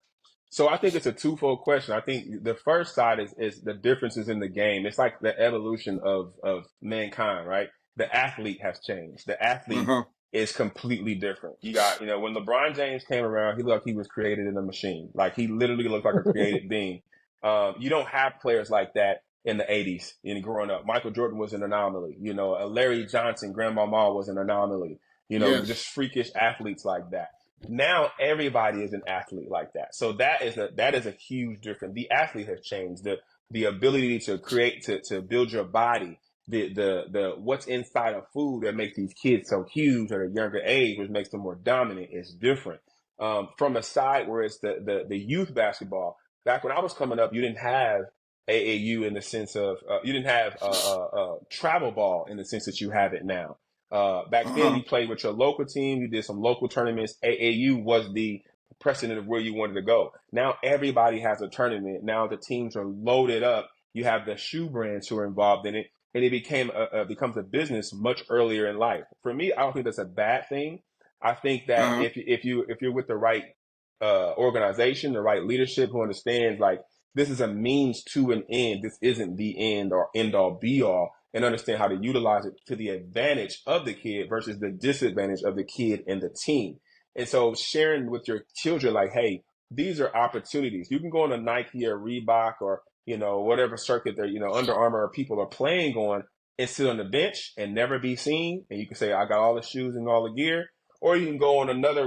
So I think it's a twofold question. I think the first side is the differences in the game. It's like the evolution of mankind, right? The athlete has changed. The Uh athlete huh. is completely different. You got, when LeBron James came around, he looked like he was created in a machine. Like he literally looked like a created being. You don't have players like that in the 80s in growing up. Michael Jordan was an anomaly. Larry Johnson, Grandma Ma was an anomaly. Yes. Just freakish athletes like that. Now everybody is an athlete like that. So that is a huge difference. The athlete has changed. The ability to create, to build your body, the what's inside of food that makes these kids so huge at a younger age, which makes them more dominant, is different. From a side where it's the youth basketball. Back when I was coming up, you didn't have AAU in the sense of you didn't have travel ball in the sense that you have it now. Back Uh then, huh. you played with your local team. You did some local tournaments. AAU was the precedent of where you wanted to go. Now everybody has a tournament. Now the teams are loaded up. You have the shoe brands who are involved in it, and it becomes a business much earlier in life. For me, I don't think that's a bad thing. I think that Uh if you're with the right organization, the right leadership who understands like this is a means to an end. This isn't the end or end all be all, and understand how to utilize it to the advantage of the kid versus the disadvantage of the kid and the team. And so sharing with your children, like, hey, these are opportunities. You can go on a Nike or Reebok or, whatever circuit that, Under Armour or people are playing on and sit on the bench and never be seen. And you can say, I got all the shoes and all the gear. Or you can go on another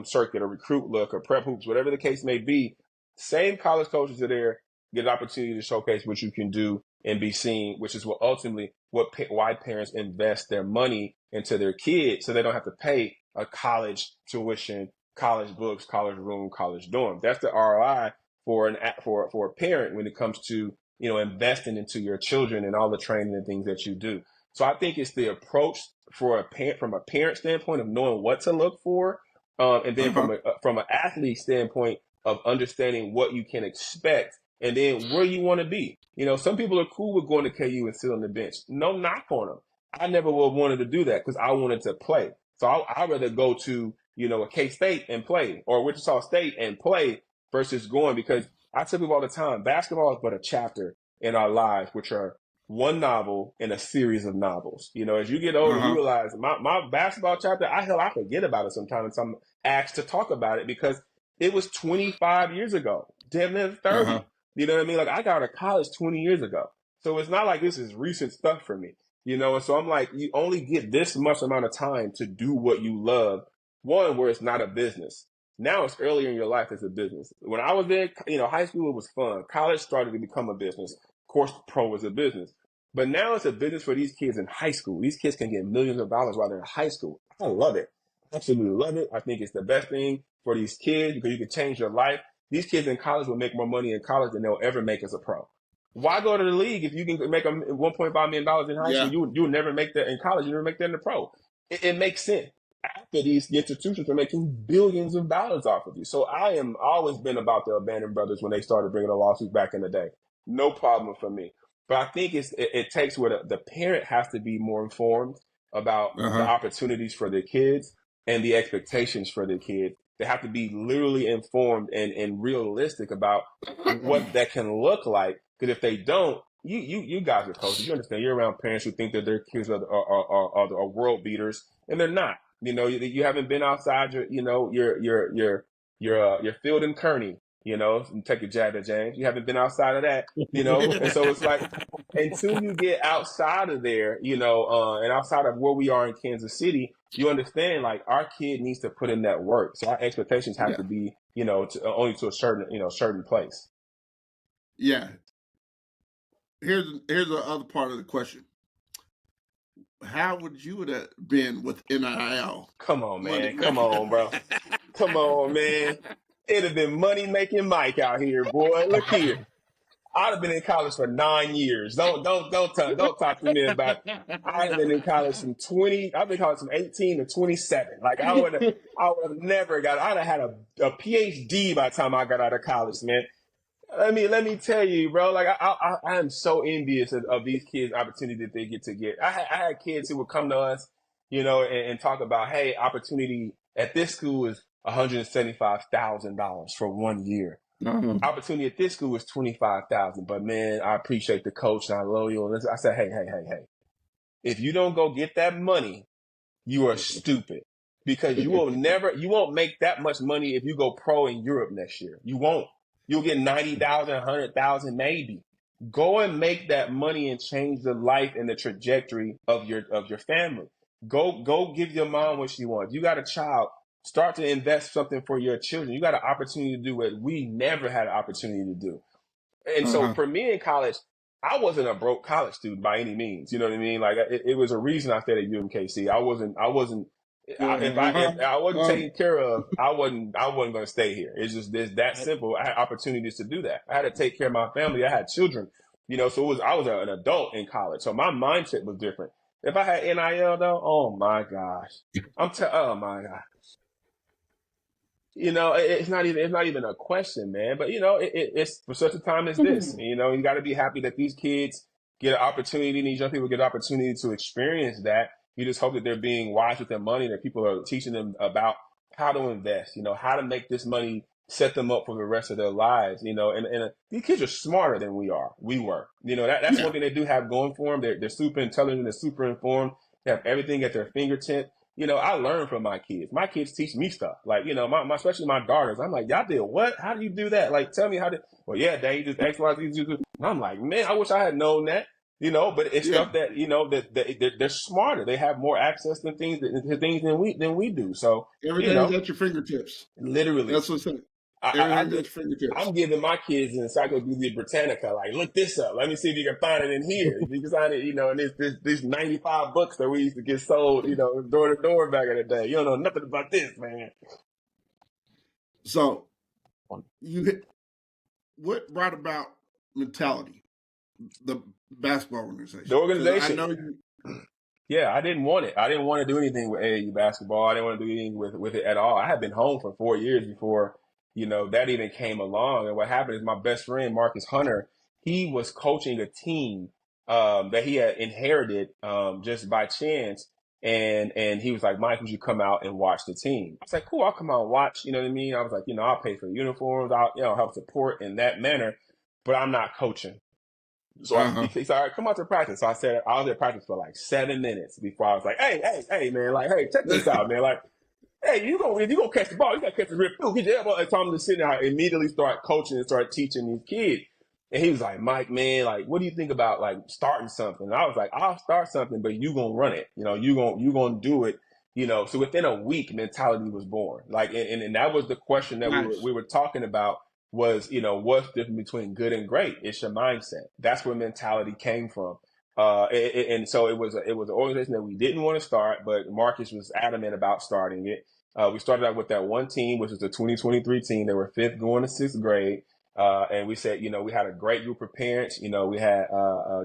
circuit or recruit look or prep hoops, whatever the case may be. Same college coaches are there, get an opportunity to showcase what you can do and be seen, which is what ultimately why parents invest their money into their kids so they don't have to pay a college tuition, college books, college room, college dorm. That's the ROI for a parent when it comes to investing into your children and all the training and things that you do. So I think it's the approach for a parent from a parent standpoint of knowing what to look for, and then huh. from an athlete standpoint of understanding what you can expect and then where you want to be. Some people are cool with going to KU and sit on the bench. No knock on them. I never would have wanted to do that because I wanted to play. So I'd rather go to, a K-State and play or Wichita State and play versus going because I tell people all the time, basketball is but a chapter in our lives, which are one novel in a series of novels. As you get older, Uh you huh. realize my basketball chapter, I forget about it sometimes. I'm asked to talk about it because it was 25 years ago, damn near Uh huh. 30. You know what I mean? Like I got out of college 20 years ago. So it's not like this is recent stuff for me, and so I'm like, you only get this much amount of time to do what you love. One, where it's not a business. Now it's earlier in your life as a business. When I was in, high school, it was fun. College started to become a business. Of course, pro was a business. But now it's a business for these kids in high school. These kids can get millions of dollars while they're in high school. I love it. Absolutely love it. I think it's the best thing for these kids because you can change your life. These kids in college will make more money in college than they'll ever make as a pro. Why go to the league if you can make $1.5 million in high school? Yeah. You'll never make that in college. You never make that in the pro. It makes sense. After these institutions are making billions of dollars off of you. So I am always been about the Abandoned Brothers when they started bringing the lawsuits back in the day. No problem for me. But I think it takes where the parent has to be more informed about Uh the huh. opportunities for their kids and the expectations for their kids. They have to be literally informed and realistic about what that can look like. Because if they don't, you guys are coaches. You understand. You're around parents who think that their kids are world beaters, and they're not. You haven't been outside your field in Kearney. And take a jab at James. You haven't been outside of that. And so it's like until you get outside of there, and outside of where we are in Kansas City, you understand like our kid needs to put in that work. So our expectations have Yeah. to be, only to a certain place. Yeah. Here's the other part of the question. How would you have been with NIL? Come on, Money. man. Come on, bro. Come on, man. It'd have been money making Mike out here, boy. Look here. I'd have been in college for 9 years. Don't talk to me about. I'd have been in college from 20. I've been in college from 18 to 27. Like I would have never got. I'd have had a PhD by the time I got out of college, man. Let me tell you, bro. Like I am so envious of these kids' opportunity that they get to get. I had kids who would come to us, and talk about, hey, opportunity at this school is $175,000 for 1 year. Uh-huh. Opportunity at this school is $25,000. But man, I appreciate the coach and I love you. And I said, hey. If you don't go get that money, you are stupid. Because you won't make that much money if you go pro in Europe next year. You won't. You'll get 90,000, 100,000 maybe. Go and make that money and change the life and the trajectory of your family. Go give your mom what she wants. You got a child. Start to invest something for your children. You got an opportunity to do what we never had an opportunity to do. And so for me in college, I wasn't a broke college student by any means. You know what I mean? Like it was a reason I stayed at UMKC. I wasn't. If I wasn't taken care of, I wasn't going to stay here. It's that simple. I had opportunities to do that. I had to take care of my family. I had children, so I was an adult in college. So my mindset was different. If I had NIL though, oh my gosh, oh my gosh. It's not even a question, man. But it's for such a time as this. You got to be happy that these kids get an opportunity, and these young people get an opportunity to experience that. You just hope that they're being wise with their money, that people are teaching them about how to invest, how to make this money set them up for the rest of their lives, and these kids are smarter than we were. That's one thing they do have going for them. They're super intelligent, they're super informed, they have everything at their fingertips. I learn from my kids. My kids teach me stuff. Like, especially my daughters. I'm like, y'all did what? How do you do that? Like, tell me how to. Well, yeah, Dad, you just X, Y, Z. And I'm like, man, I wish I had known that. But it's stuff that that they're smarter. They have more access to things than we do. So everything's at your fingertips. Literally, that's what's saying. Everything's at your fingertips. I'm giving my kids an Encyclopedia Britannica. Like, look this up. Let me see if you can find it in here. If you can find it, and these 95 books that we used to get sold, door to door back in the day. You don't know nothing about this, man. So, what brought about mentality? The basketball organization. The organization. I know you. Yeah, I didn't want it. I didn't want to do anything with AAU basketball. I didn't want to do anything with it at all. I had been home for 4 years before, that even came along. And what happened is my best friend, Marcus Hunter, he was coaching a team that he had inherited just by chance. And he was like, Mike, would you come out and watch the team? I was like, cool, I'll come out and watch. You know what I mean? I was like, I'll pay for the uniforms. I'll help support in that manner, but I'm not coaching. So he said, all right, come out to practice. So I said, I was at practice for like 7 minutes before I was like, hey, man, like, hey, check this out, man. Like, hey, you gonna catch the ball. You gotta catch the rip too. Get your elbow. And so I'm just sitting there. I immediately start coaching and start teaching these kids. And he was like, Mike, man, like, what do you think about like starting something? And I was like, I'll start something, but you gonna run it. You gonna do it. So within a week, mentality was born. Like, and that was the question that we were talking about. Was, what's different between good and great? It's your mindset. That's where mentality came from. And so it was an organization that we didn't want to start, but Marcus was adamant about starting it. We started out with that one team, which was the 2023 team. They were 5th going to 6th grade. And we said, we had a great group of parents. We had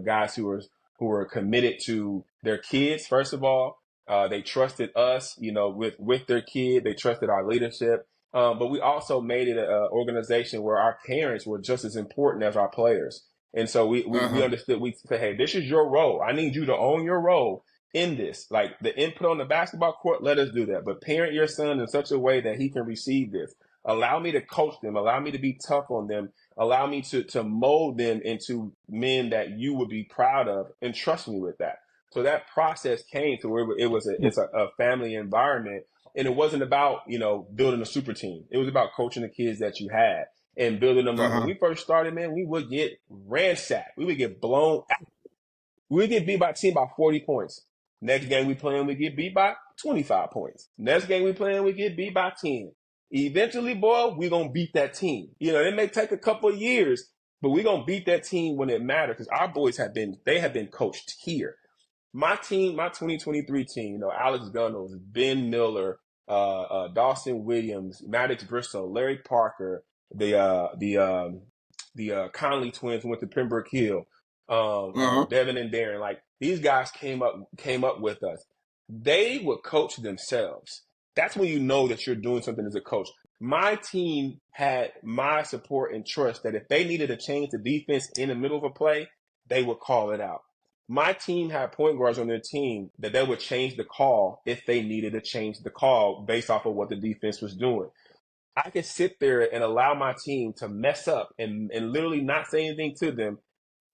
guys who were committed to their kids, first of all. They trusted us, with their kid. They trusted our leadership. But we also made it an organization where our parents were just as important as our players. And so we understood, we said, hey, this is your role. I need you to own your role in this. Like the input on the basketball court, let us do that. But parent your son in such a way that he can receive this. Allow me to coach them. Allow me to be tough on them. Allow me to mold them into men that you would be proud of, and trust me with that. So that process came to where it's a family environment. And it wasn't about, building a super team. It was about coaching the kids that you had and building them up. When we first started, man, we would get ransacked. We would get blown out. We would get beat by a team by 40 points. Next game we playing, we get beat by 25 points. Next game we playing, we get beat by 10. Eventually, boy, we're going to beat that team. It may take a couple of years, but we're going to beat that team when it matters, because our boys have been coached here. My team, my 2023 team, Alex Gunnels, Ben Miller, Dawson Williams, Maddox Bristol, Larry Parker, the Conley twins who went to Pembroke Hill, Devin and Darren. Like these guys came up with us. They would coach themselves. That's when you know that you're doing something as a coach. My team had my support and trust that if they needed to change the defense in the middle of a play, they would call it out. My team had point guards on their team that they would change the call if they needed to change the call based off of what the defense was doing. I could sit there and allow my team to mess up and literally not say anything to them,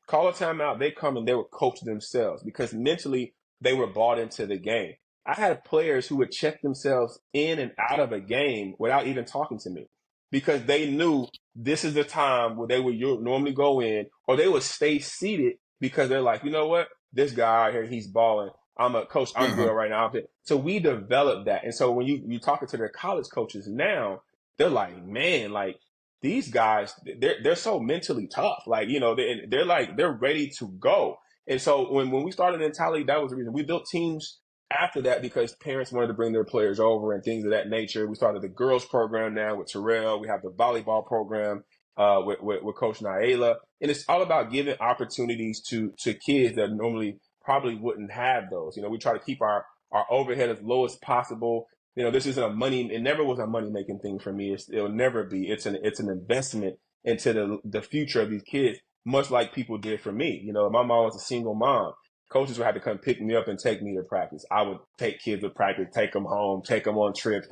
call a timeout, they come and they would coach themselves because mentally they were bought into the game. I had players who would check themselves in and out of a game without even talking to me because they knew this is the time where they would normally go in or they would stay seated because they're like, you know what? This guy out here, he's balling. I'm a coach. I'm good right now. So we developed that. And so when you're talking to their college coaches now, they're like, man, like these guys, they're so mentally tough. Like, you know, they're ready to go. And so when we started in Tally, that was the reason we built teams after that because parents wanted to bring their players over and things of that nature. We started the girls program now with Terrell. We have the volleyball program with Coach Naila. And it's all about giving opportunities to kids that normally probably wouldn't have those. You know, we try to keep our overhead as low as possible. You know, this isn't it never was a money-making thing for me. It'll never be. It's an investment into the future of these kids, much like people did for me. You know, my mom was a single mom. Coaches would have to come pick me up and take me to practice. I would take kids to practice, take them home, take them on trips.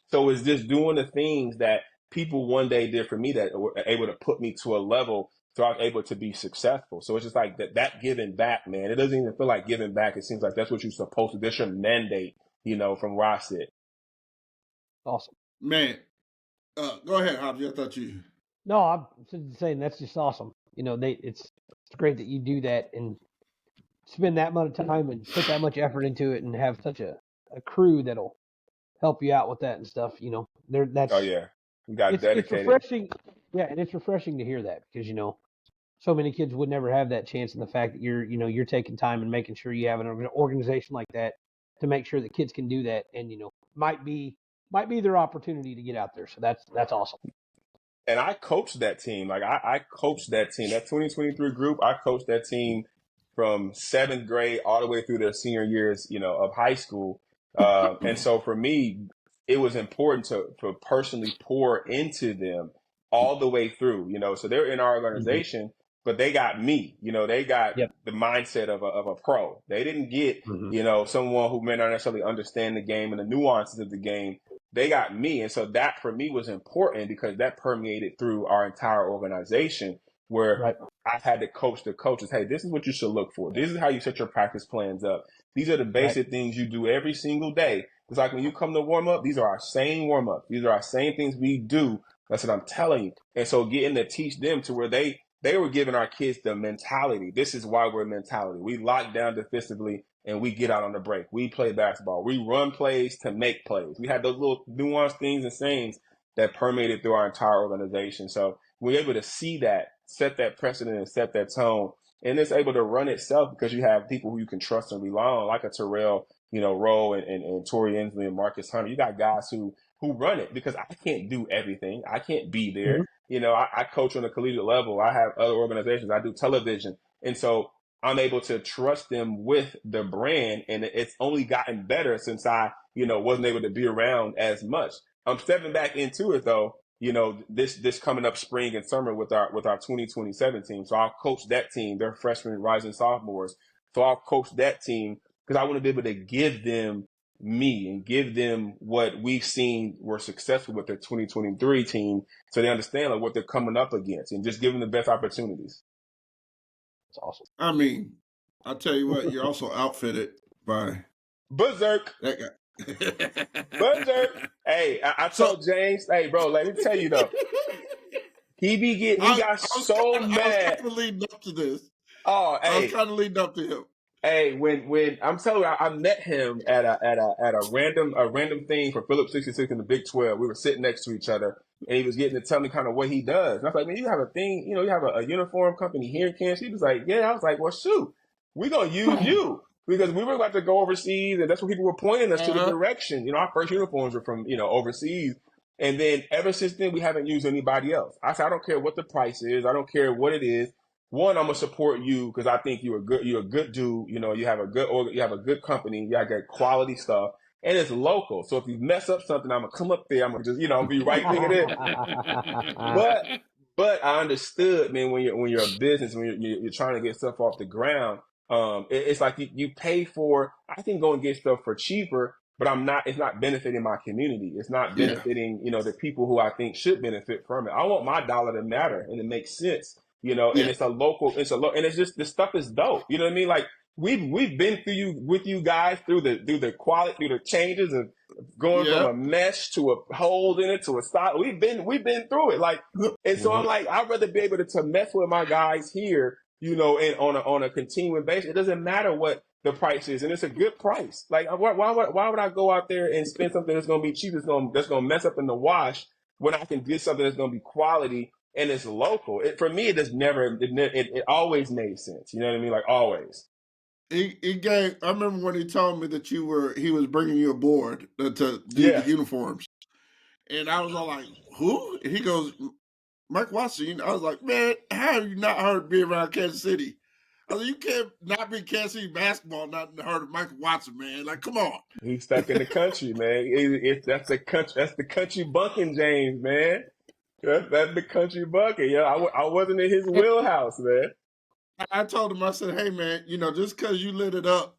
So it's just doing the things that people one day did for me that were able to put me to a level so I was able to be successful. So it's just like that giving back, man. It doesn't even feel like giving back. It seems like that's what you're supposed to. That's your mandate, you know, from where I sit. Awesome. Man, go ahead, Hobbs. I thought you. No, I'm just saying that's just awesome. You know, it's great that you do that and spend that much time and put that much effort into it and have such a crew that'll help you out with that and stuff. You know, that's. Oh yeah, you got dedicated. It's refreshing. Yeah, and it's refreshing to hear that because you know, so many kids would never have that chance, and the fact that you're taking time and making sure you have an organization like that to make sure that kids can do that, and you know, might be their opportunity to get out there. So that's awesome. And I coached that team. Like I coached that team. That 2023 group, I coached that team from 7th grade all the way through their senior years, you know, of high school. And so for me, it was important to personally pour into them all the way through, you know. So they're in our organization, but they got me, you know, they got the mindset of a pro. They didn't get, you know, someone who may not necessarily understand the game and the nuances of the game. They got me. And so that for me was important because that permeated through our entire organization where I had to coach the coaches. Hey, this is what you should look for. This is how you set your practice plans up. These are the basic things you do every single day. It's like when you come to warm up, these are our same warm up. These are our same things we do. That's what I'm telling you. And so getting to teach them to where they were giving our kids the mentality. This is why we're mentality. We lock down defensively and we get out on the break. We play basketball. We run plays to make plays. We had those little nuanced things and sayings that permeated through our entire organization. So we're able to see that, set that precedent and set that tone. And it's able to run itself because you have people who you can trust and rely on, like a Terrell, you know, Rowe and Tori Inslee and Marcus Hunter. You got guys who run it because I can't do everything. I can't be there. You know, I coach on a collegiate level. I have other organizations. I do television. And so I'm able to trust them with the brand. And it's only gotten better since I, you know, wasn't able to be around as much. I'm stepping back into it, though, you know, this coming up spring and summer with our 2027 team. So I'll coach that team. They're freshmen, rising sophomores. So I'll coach that team because I want to be able to give them me and give them what we've seen were successful with their 2023 team so they understand like what they're coming up against and just give them the best opportunities. That's awesome. I mean, I'll tell you what, you're also outfitted by Berserk. That guy. Berserk. Hey, I told James, hey, bro, let me tell you though. He got so mad. I was kind of leading up to this. Oh, hey. I was kind of leading up to him. Hey, when I'm telling you, I met him at a random thing for Phillips 66 in the Big 12. We were sitting next to each other, and he was getting to tell me kind of what he does. And I was like, man, you have a thing, you know, you have a uniform company here in Kansas. He was like, yeah. I was like, well, shoot, we gonna use you. because we were about to go overseas, and that's what people were pointing us to the direction. Our first uniforms were from overseas, and then ever since then we haven't used anybody else. I said, I don't care what the price is, I don't care what it is. One, I'm gonna support you because I think you're a good dude. You have a good company, you got good quality stuff, and it's local. So if you mess up something, I'm gonna come up there. I'm gonna just be right there. But I understood, man, when you're a business, when you're trying to get stuff off the ground, it's like you pay for. I can go and get stuff for cheaper, but it's not benefiting my community. It's not benefiting, the people who I think should benefit from it. I want my dollar to matter and it makes sense, and it's and it's just, the stuff is dope. You know what I mean? Like we've been with you guys through the quality, through the changes of going from a mesh to a hole in it to a style. We've been through it. Like, and so I'm like, I'd rather be able to mess with my guys here, and on a continuing basis. It doesn't matter what the price is, and it's a good price. Like, why would I go out there and spend something that's going to be cheap, that's going to mess up in the wash, when I can get something that's going to be quality and it's local? For me, it always made sense. You know what I mean? Like, always. I remember when he told me that he was bringing you aboard to do the uniforms, and I was all like, "Who?" And he goes, "Mike Watson." I was like, "Man, how have you not heard me around Kansas City?" I was like, "You can't not be Kansas City basketball, not heard of Michael Watson, man. Like, come on." He's stuck in the country, man. That's the country bunking, James, man. That's the country bunking. Yeah, I wasn't in his wheelhouse, man. I told him, I said, "Hey, man, just because you lit it up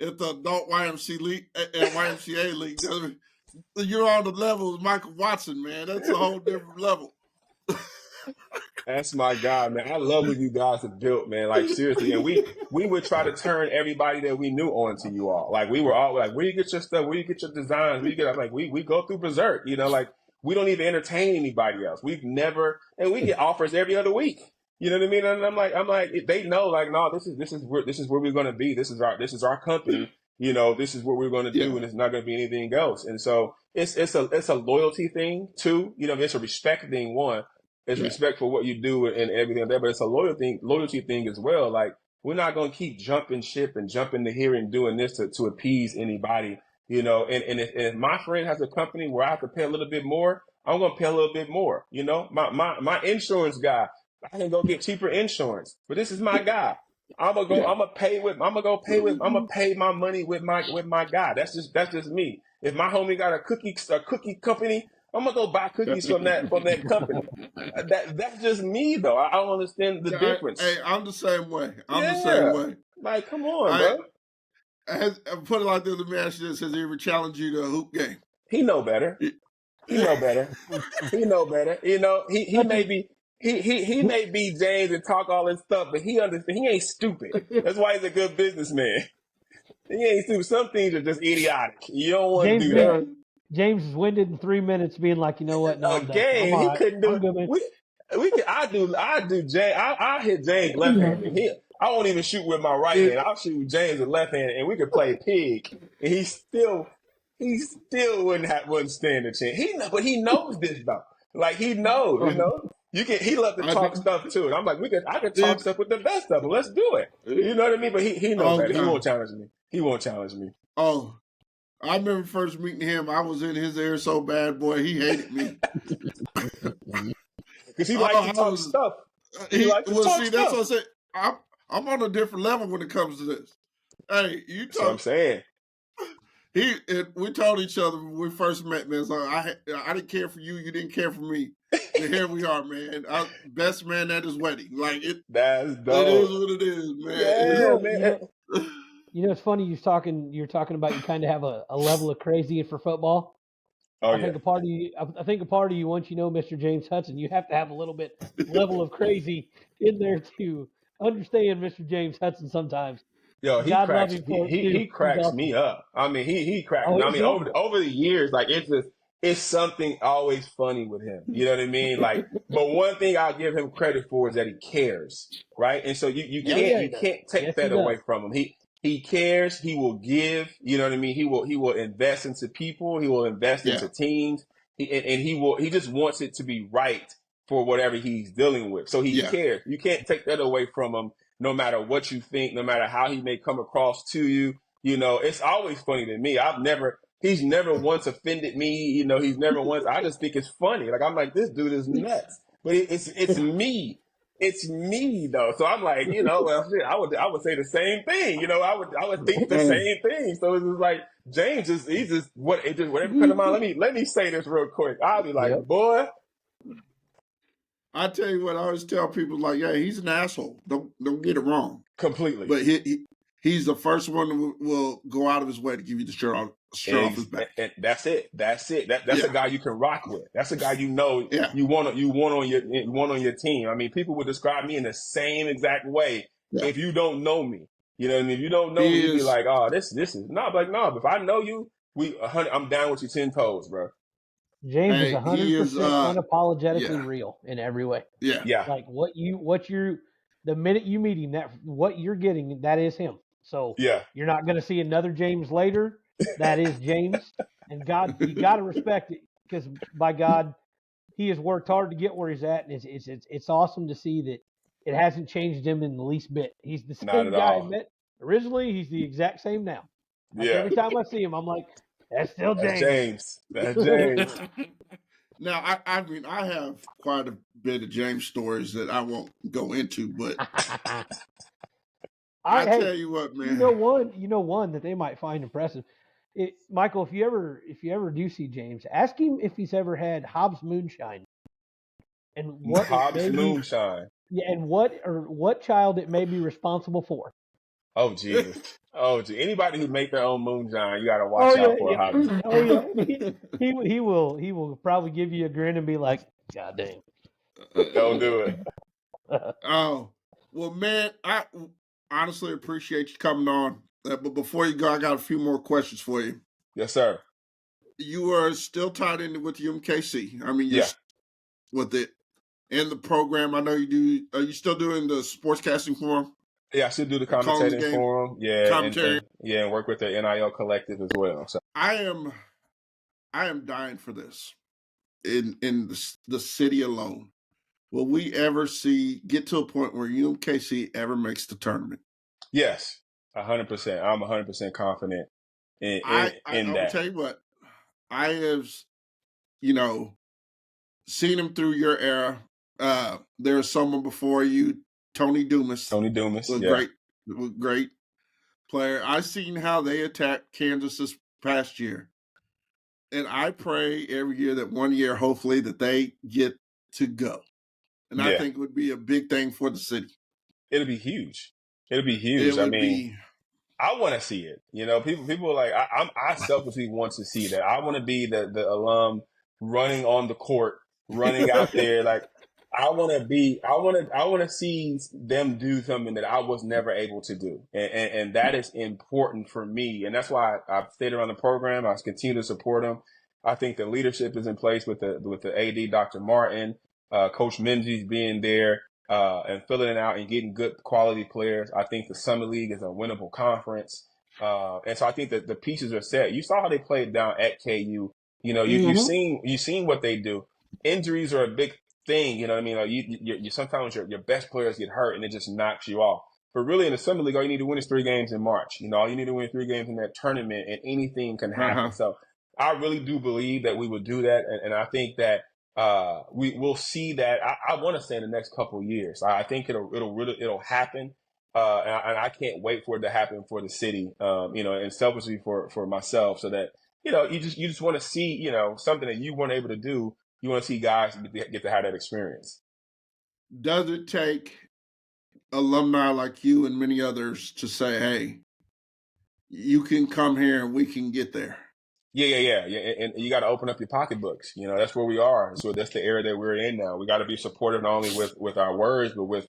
at the adult YMCA league, you're on the level of Michael Watson, man. That's a whole different level." That's my God, man. I love what you guys have built, man. Like, seriously. And we would try to turn everybody that we knew onto you all. Like, we were all like, where you get your stuff? Where you get your designs? Where you get, like, we go through berserk, like, we don't even entertain anybody else. We've never, and we get offers every other week. You know what I mean? And I'm like, they know, like, no, this is where we're going to be. This is our company. This is what we're going to do, and it's not going to be anything else. And so it's a loyalty thing too. It's a respect thing. One, it's respect for what you do and everything like that, but it's a loyalty thing as well. Like, we're not going to keep jumping ship and jumping to here and doing this to appease anybody. And if my friend has a company where I have to pay a little bit more, I'm going to pay a little bit more. My insurance guy, I can go get cheaper insurance, but this is my guy. I'm gonna pay my money with my guy. That's just me. If my homie got a cookie company, I'm gonna go buy cookies from that company. That's just me though. I don't understand the difference. Hey, I'm the same way. The same way. Like, come on, bro. I put it like this. Let me ask you this: has he ever challenged you to a hoop game? He know better. He know better. He may be. He may be James and talk all this stuff, but he understand. He ain't stupid. That's why he's a good businessman. He ain't stupid. Some things are just idiotic. You don't want to do that. James is winded in 3 minutes, being like, you know what? No, game. He couldn't do it. I do James. I hit James left handed. I won't even shoot with my right hand. I'll shoot James with left hand, and we could play pig, and he still wouldn't stand a chance. But he knows this though. Like, he knows, he loves to talk stuff too. And I'm like, I could talk stuff with the best of them. Let's do it. You know what I mean? But he knows better. He won't challenge me. Oh, I remember first meeting him. I was in his ear so bad, boy. He hated me. Because he likes to talk stuff. That's what I said. I'm on a different level when it comes to this. Hey, you talk. That's what I'm saying. We told each other when we first met, man. So I didn't care for you. You didn't care for me. And here we are, man. Best man at his wedding. Like, that's dope. It is what it is, man. Yeah, man. It's funny you're talking about you kind of have a level of crazy for football. I think a part of you, once you know Mr. James Hudson, you have to have a little bit level of crazy in there to understand Mr. James Hudson sometimes. Yo, he cracks me up. I mean, he cracks me. I mean, over the years, like, it's something always funny with him. You know what I mean? Like, but one thing I'll give him credit for is that he cares, right? And so you can't take that away from him. He cares. He will give. You know what I mean? He will invest into people. He will invest into teams. He just wants it to be right for whatever he's dealing with. So he cares. You can't take that away from him. no matter what you think, no matter how he may come across to you. It's always funny to me. He's never once offended me. He's never once, I just think it's funny. Like, I'm like, this dude is nuts. But it's me. It's me though. So I'm like, well, shit, I would say the same thing. I would think the same thing. So it's just like, James whatever come to mind. Let me say this real quick. I'll be like, boy. I tell you what, I always tell people, like, yeah, he's an asshole. Don't get it wrong. Completely. But he's the first one who will go out of his way to give you the shirt off his back. And that's it. That's a guy you can rock with. That's a guy you want on your team. I mean, people would describe me in the same exact way if you don't know me. You know what I mean? If you don't know me, you'd be like, oh, this is no. Like, no, if I know you, I'm down with you 10 toes, bro. James is 100% unapologetically real in every way. Yeah. Like the minute you meet him, what you're getting, that is him. So you're not going to see another James later. That is James. And you got to respect it, because by God, he has worked hard to get where he's at. And it's awesome to see that it hasn't changed him in the least bit. He's the same guy I met originally. He's the exact same now. Like every time I see him, I'm like, that's still James. That's James. Now, I mean, I have quite a bit of James stories that I won't go into, but I tell you what, man. You know one that they might find impressive. Michael, if you ever do see James, ask him if he's ever had Hobbs moonshine. And what Hobbs moonshine. Yeah, and what child it may be responsible for. Oh, Jesus. Anybody who make their own moonshine, you got to watch out for Hobbs. Oh, yeah. He will probably give you a grin and be like, God damn. Don't do it. Oh, well, man, I honestly appreciate you coming on. But before you go, I got a few more questions for you. Yes, sir. You are still tied in with UMKC. I mean, you're with it and the program. I know you do. Are you still doing the sportscasting for them? Yeah, I should do the commentating for them. Yeah, commentary. And work with the NIL collective as well. So I am dying for this. In the city alone, will we ever get to a point where UMKC ever makes the tournament? Yes, 100%. I'm 100% confident in that. I'll tell you what, I have, seen him through your era. There's someone before you, Tony Dumas. Great player. I've seen how they attacked Kansas this past year. And I pray every year that one year, hopefully, that they get to go. And I think it would be a big thing for the city. It'll be huge. I want to see it. People are like, I selfishly want to see that. I want to be the alum running on the court, running out there. Like, I want to see them do something that I was never able to do. And that is important for me. And that's why I've stayed around the program. I continue to support them. I think the leadership is in place with the AD, Dr. Martin, Coach Menzies being there, and filling it out and getting good quality players. I think the Summer League is a winnable conference. And so I think that the pieces are set. You saw how they played down at KU. You've seen what they do. Injuries are a big thing, you know what I mean? Like you sometimes your best players get hurt and it just knocks you off. But really in the Summer League, all you need to win is 3 games in March. All you need to win 3 games in that tournament, and anything can happen. So I really do believe that we would do that, and I think that we'll see that. I want to say in the next couple of years. I think it'll happen, and I can't wait for it to happen for the city. And selfishly for myself, so that you just want to see something that you weren't able to do. You want to see guys get to have that experience. Does it take alumni like you and many others to say, hey, you can come here and we can get there? Yeah. And you got to open up your pocketbooks. That's where we are. So that's the era that we're in now. We got to be supportive not only with our words, but with,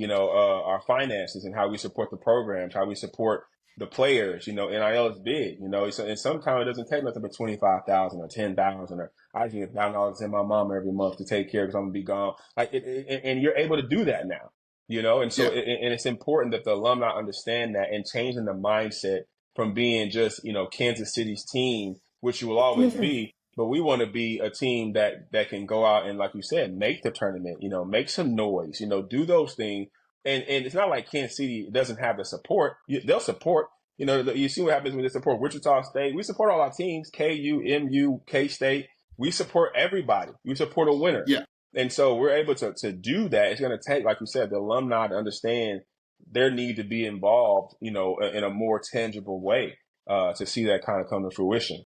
our finances and how we support the programs, how we support the players. NIL is big, and sometimes it doesn't take nothing but $25,000 or $10,000, or I can get $1,000 in my mom every month to take care because I'm gonna be gone. And you're able to do that now, and so and it's important that the alumni understand that and changing the mindset from being just Kansas City's team, which you will always be, but we want to be a team that can go out and, like you said, make the tournament, make some noise, do those things And it's not like Kansas City doesn't have the support. They'll support. You see what happens when they support Wichita State. We support all our teams, KU, MU, K-State. We support everybody. We support a winner. Yeah. And so we're able to do that. It's going to take, like you said, the alumni to understand their need to be involved, in a more tangible way to see that kind of come to fruition.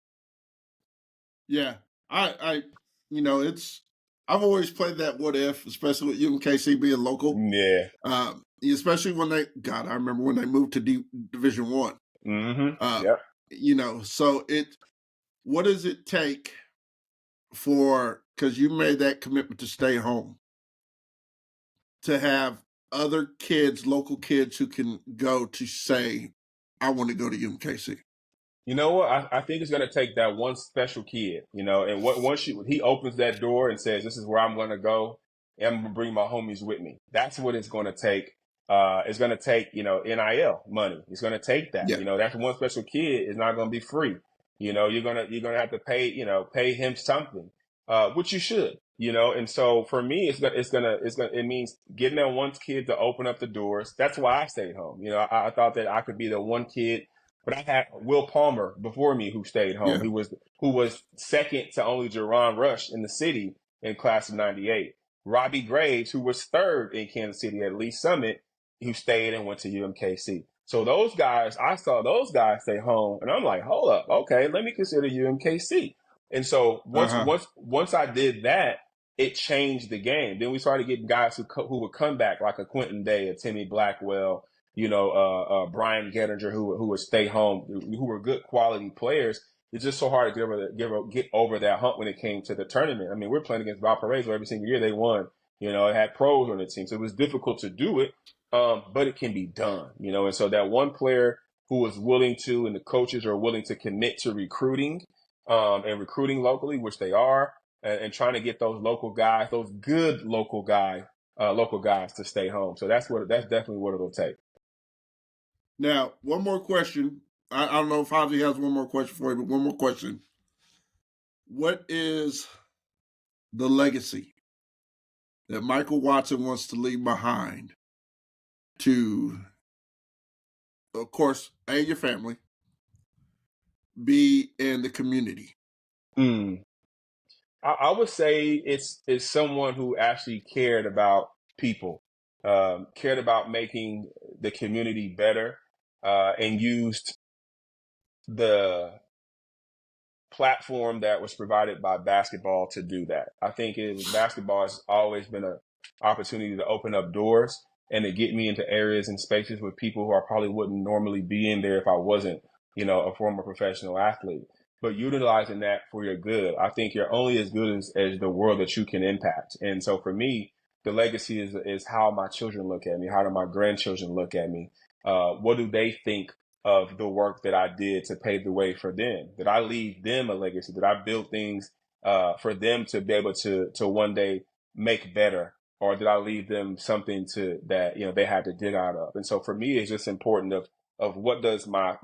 Yeah. I've always played that what if, especially with UMKC being local. Yeah. Especially when I remember when they moved to Division One. Mm-hmm. Yep. So what does it take because you made that commitment to stay home, to have other kids, local kids who can go to say, I want to go to UMKC? You know what? I think it's going to take that one special kid, and once he opens that door and says, this is where I'm going to go, and I'm going to bring my homies with me. That's what it's going to take. It's going to take, NIL money. It's going to take that. Yeah. That one special kid is not going to be free. You're going to have to pay him something, which you should, And so for me, it means getting that one kid to open up the doors. That's why I stayed home. I thought that I could be the one kid. But I had Will Palmer before me who stayed home. Yeah. Who was second to only Jerron Rush in the city in class of '98. Robbie Graves, who was third in Kansas City at Lee Summit, who stayed and went to UMKC. So those guys, I saw those guys stay home, and I'm like, hold up, okay, let me consider UMKC. And so once I did that, it changed the game. Then we started getting guys who would come back, like a Quentin Day, a Timmy Blackwell, Brian Gettinger, who would stay home, who were good quality players. It's just so hard to get over that hump when it came to the tournament. I mean, we're playing against Valparaiso every single year. They won. It had pros on the team, so it was difficult to do it, but it can be done. And so that one player who was willing to, and the coaches are willing to commit to recruiting and recruiting locally, which they are, and trying to get those local guys, those good local guys, to stay home. So that's definitely what it'll take. Now, one more question. I don't know if Javi has one more question for you, but one more question. What is the legacy that Michael Watson wants to leave behind to, of course, A, your family, B, in the community? I would say it's someone who actually cared about people, cared about making the community better, and used the platform that was provided by basketball to do that. I think basketball has always been an opportunity to open up doors and to get me into areas and spaces with people who I probably wouldn't normally be in there if I wasn't, a former professional athlete. But utilizing that for your good. I think you're only as good as the world that you can impact. And so for me, the legacy is how my children look at me. How do my grandchildren look at me? What do they think of the work that I did to pave the way for them? Did I leave them a legacy? Did I build things for them to be able to one day make better? Or did I leave them something that they had to dig out of? And so for me, it's just important of what does my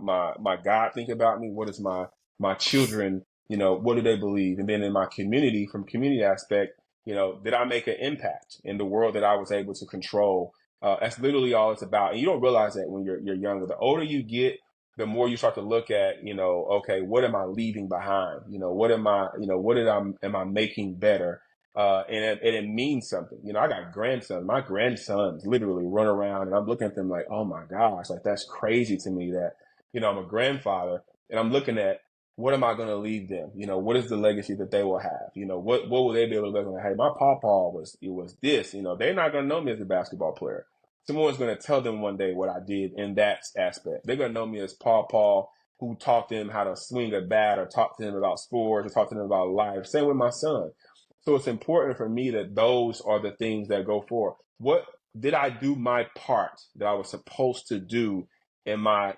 God think about me? What does my children, what do they believe? And then in my community, from community aspect, did I make an impact in the world that I was able to control? That's literally all it's about. And you don't realize that when you're younger. The older you get, the more you start to look at, okay, what am I leaving behind? What am I making better? And it means something. I got grandsons. My grandsons literally run around, and I'm looking at them like, oh my gosh, like that's crazy to me that, I'm a grandfather, and I'm looking at, what am I going to leave them? What is the legacy that they will have? What will they be able to look at? Hey, my pawpaw was this. They're not going to know me as a basketball player. Someone's going to tell them one day what I did in that aspect. They're going to know me as Paw, who taught them how to swing a bat, or taught them about sports, or taught them about life. Same with my son. So it's important for me that those are the things that go forward. What did I do my part that I was supposed to do in my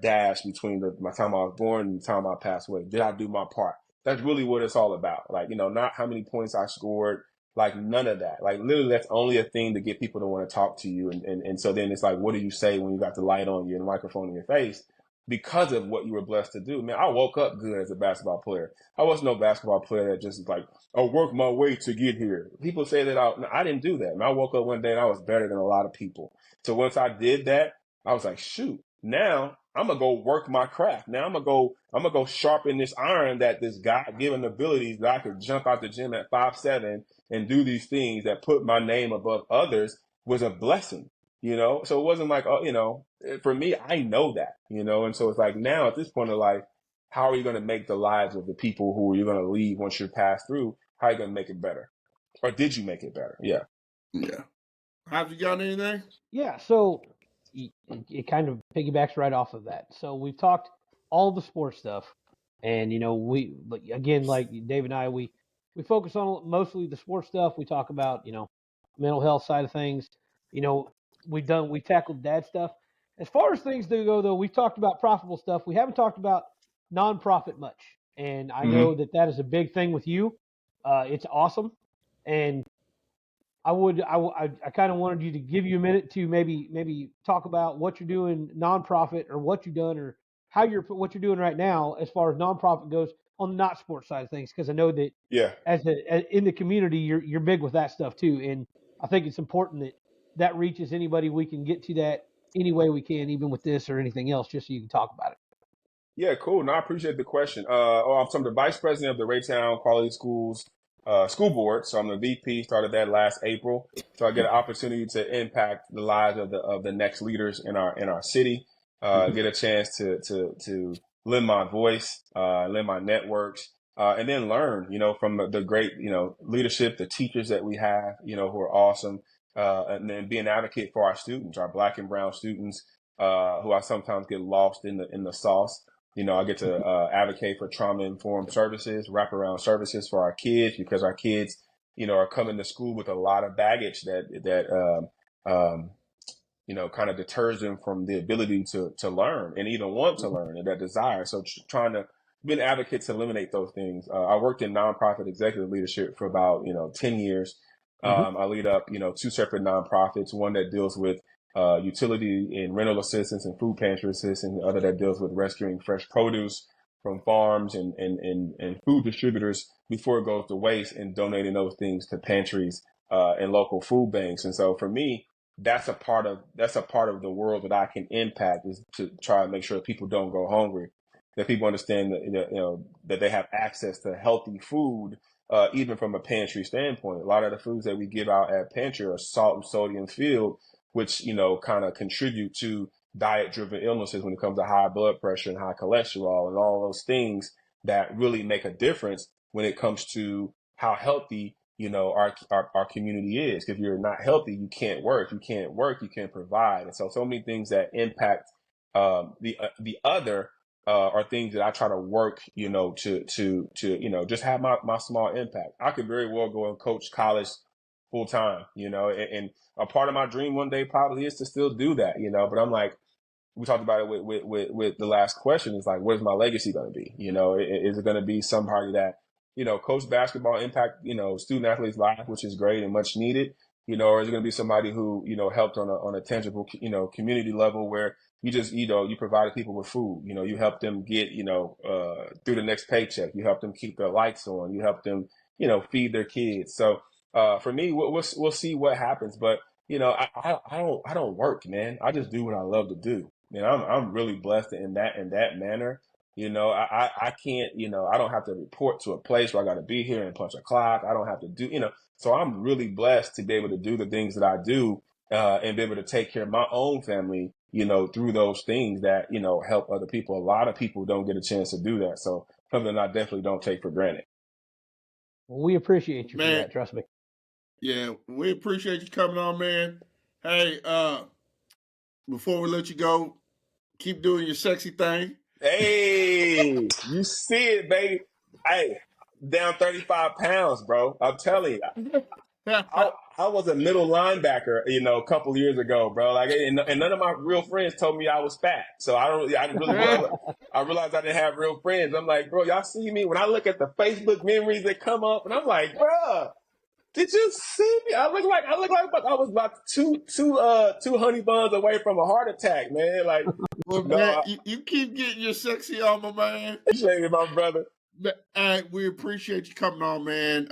dash between my time I was born and the time I passed away? Did I do my part? That's really what it's all about. Like, not how many points I scored, like none of that. Like literally that's only a thing to get people to want to talk to you. And so then it's like, what do you say when you got the light on you and the microphone in your face? because of what you were blessed to do. Man, I woke up good as a basketball player. I wasn't no basketball player that just like, I worked my way to get here. People say that I didn't do that. And I woke up one day and I was better than a lot of people. So once I did that, I was like, shoot, now I'm gonna go work my craft. Now I'm gonna go sharpen this iron, that this God-given abilities that I could jump out the gym at 5'7" and do these things that put my name above others was a blessing, you know? So it wasn't like, oh, you know, for me, I know that, you know? And so it's like, now at this point of life, how are you going to make the lives of the people who you're going to leave once you're passed through? How are you going to make it better? Or did you make it better? Yeah. Yeah. Have you got anything? Yeah, so it kind of piggybacks right off of that. So we've talked all the sports stuff, and again, like Dave and I, we focus on mostly the sports stuff. We talk about mental health side of things. We tackled dad stuff. As far as things do go, though, we've talked about profitable stuff. We haven't talked about nonprofit much, and I know that is a big thing with you. It's awesome, and I kind of wanted you to give you a minute to maybe talk about what you're doing nonprofit, or what you've done, or what you're doing right now as far as nonprofit goes on the not sports side of things, because I know that as in the community you're big with that stuff too, and I think it's important that reaches anybody we can get to that any way we can, even with this or anything else, just so you can talk about it. Yeah, cool. No, I appreciate the question. I'm the vice president of the Raytown Quality Schools school board. So I'm the VP, started that last April. So I get an opportunity to impact the lives of the next leaders in our city, get a chance to lend my voice, lend my networks, and then learn, from the great, leadership, the teachers that we have, who are awesome, and then be an advocate for our students, our Black and brown students, who I sometimes get lost in the sauce. I get to advocate for trauma-informed services, wraparound services for our kids, because our kids, are coming to school with a lot of baggage that kind of deters them from the ability to learn and even want to learn, and that desire. So trying to be an advocate to eliminate those things. I worked in nonprofit executive leadership for about 10 years. I lead up two separate nonprofits, one that deals with utility and rental assistance and food pantry assistance, and the other that deals with rescuing fresh produce from farms and food distributors before it goes to waste, and donating those things to pantries and local food banks. And so for me, that's a part of the world that I can impact, is to try to make sure that people don't go hungry, that people understand that that they have access to healthy food, even from a pantry standpoint. A lot of the foods that we give out at pantry are salt and sodium filled, which, kind of contribute to diet-driven illnesses when it comes to high blood pressure and high cholesterol and all those things that really make a difference when it comes to how healthy, our community is. If you're not healthy, you can't work. You can't work, you can't provide. And so many things that impact the other are things that I try to work, to just have my small impact. I could very well go and coach college full time, and a part of my dream one day probably is to still do that, but I'm like, we talked about it with the last question, is like, what is my legacy going to be? Is it going to be somebody that, coach basketball, impact, student athletes' life, which is great and much needed, or is it going to be somebody who, helped on a tangible, community level, where you just, you provided people with food, you helped them get, through the next paycheck, you helped them keep their lights on, you helped them, feed their kids. So, for me, we'll see what happens, but I don't work, man. I just do what I love to do, and I'm really blessed in that manner. I can't, I don't have to report to a place where I got to be here and punch a clock. I don't have to do, so I'm really blessed to be able to do the things that I do, and be able to take care of my own family, through those things that, help other people. A lot of people don't get a chance to do that, so something I definitely don't take for granted. Well, we appreciate you for that. Trust me. Yeah, we appreciate you coming on, man. Hey, before we let you go, keep doing your sexy thing. Hey, you see it, baby. Hey, down 35 pounds, bro. I'm telling you. I was a middle linebacker, a couple years ago, bro. Like, and none of my real friends told me I was fat. So I realized I didn't have real friends. I'm like, bro, y'all see me when I look at the Facebook memories that come up, and I'm like, bro, Did you see me? I look like I was about two honey buns away from a heart attack, man. Like, Well, no, man, I you keep getting your sexy on, my man. appreciate it, my brother. We appreciate you coming on, man.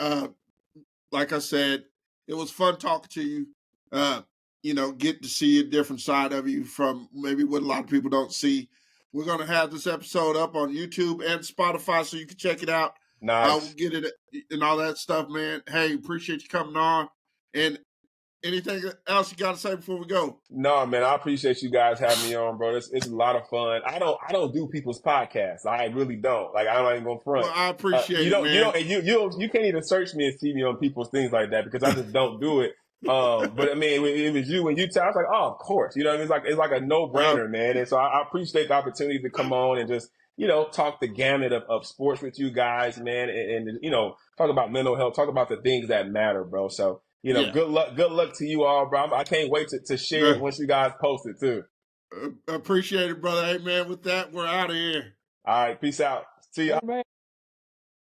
Like I said, it was fun talking to you. Get to see a different side of you from maybe what a lot of people don't see. We're going to have this episode up on YouTube and Spotify so you can check it out. Nice. We'll get it and all that stuff, man. Hey, appreciate you coming on. And anything else you got to say before we go? No, man, I appreciate you guys having me on, bro. It's a lot of fun. I don't do people's podcasts. I really don't. Like, I'm not even gonna front. Well, I appreciate you it, man. You can't even search me and see me on people's things like that because I just don't do it. But I mean, it was you when you tell. I was like, oh, of course. You know what I mean? It's like a no brainer, man. And so I appreciate the opportunity to come on and just talk the gamut of sports with you guys, man, and talk about mental health, talk about the things that matter, bro. So. Good luck to you all, bro. I can't wait to share it once you guys post it too. Appreciate it, brother. Hey, man, with that, we're out of here. All right, peace out. See ya.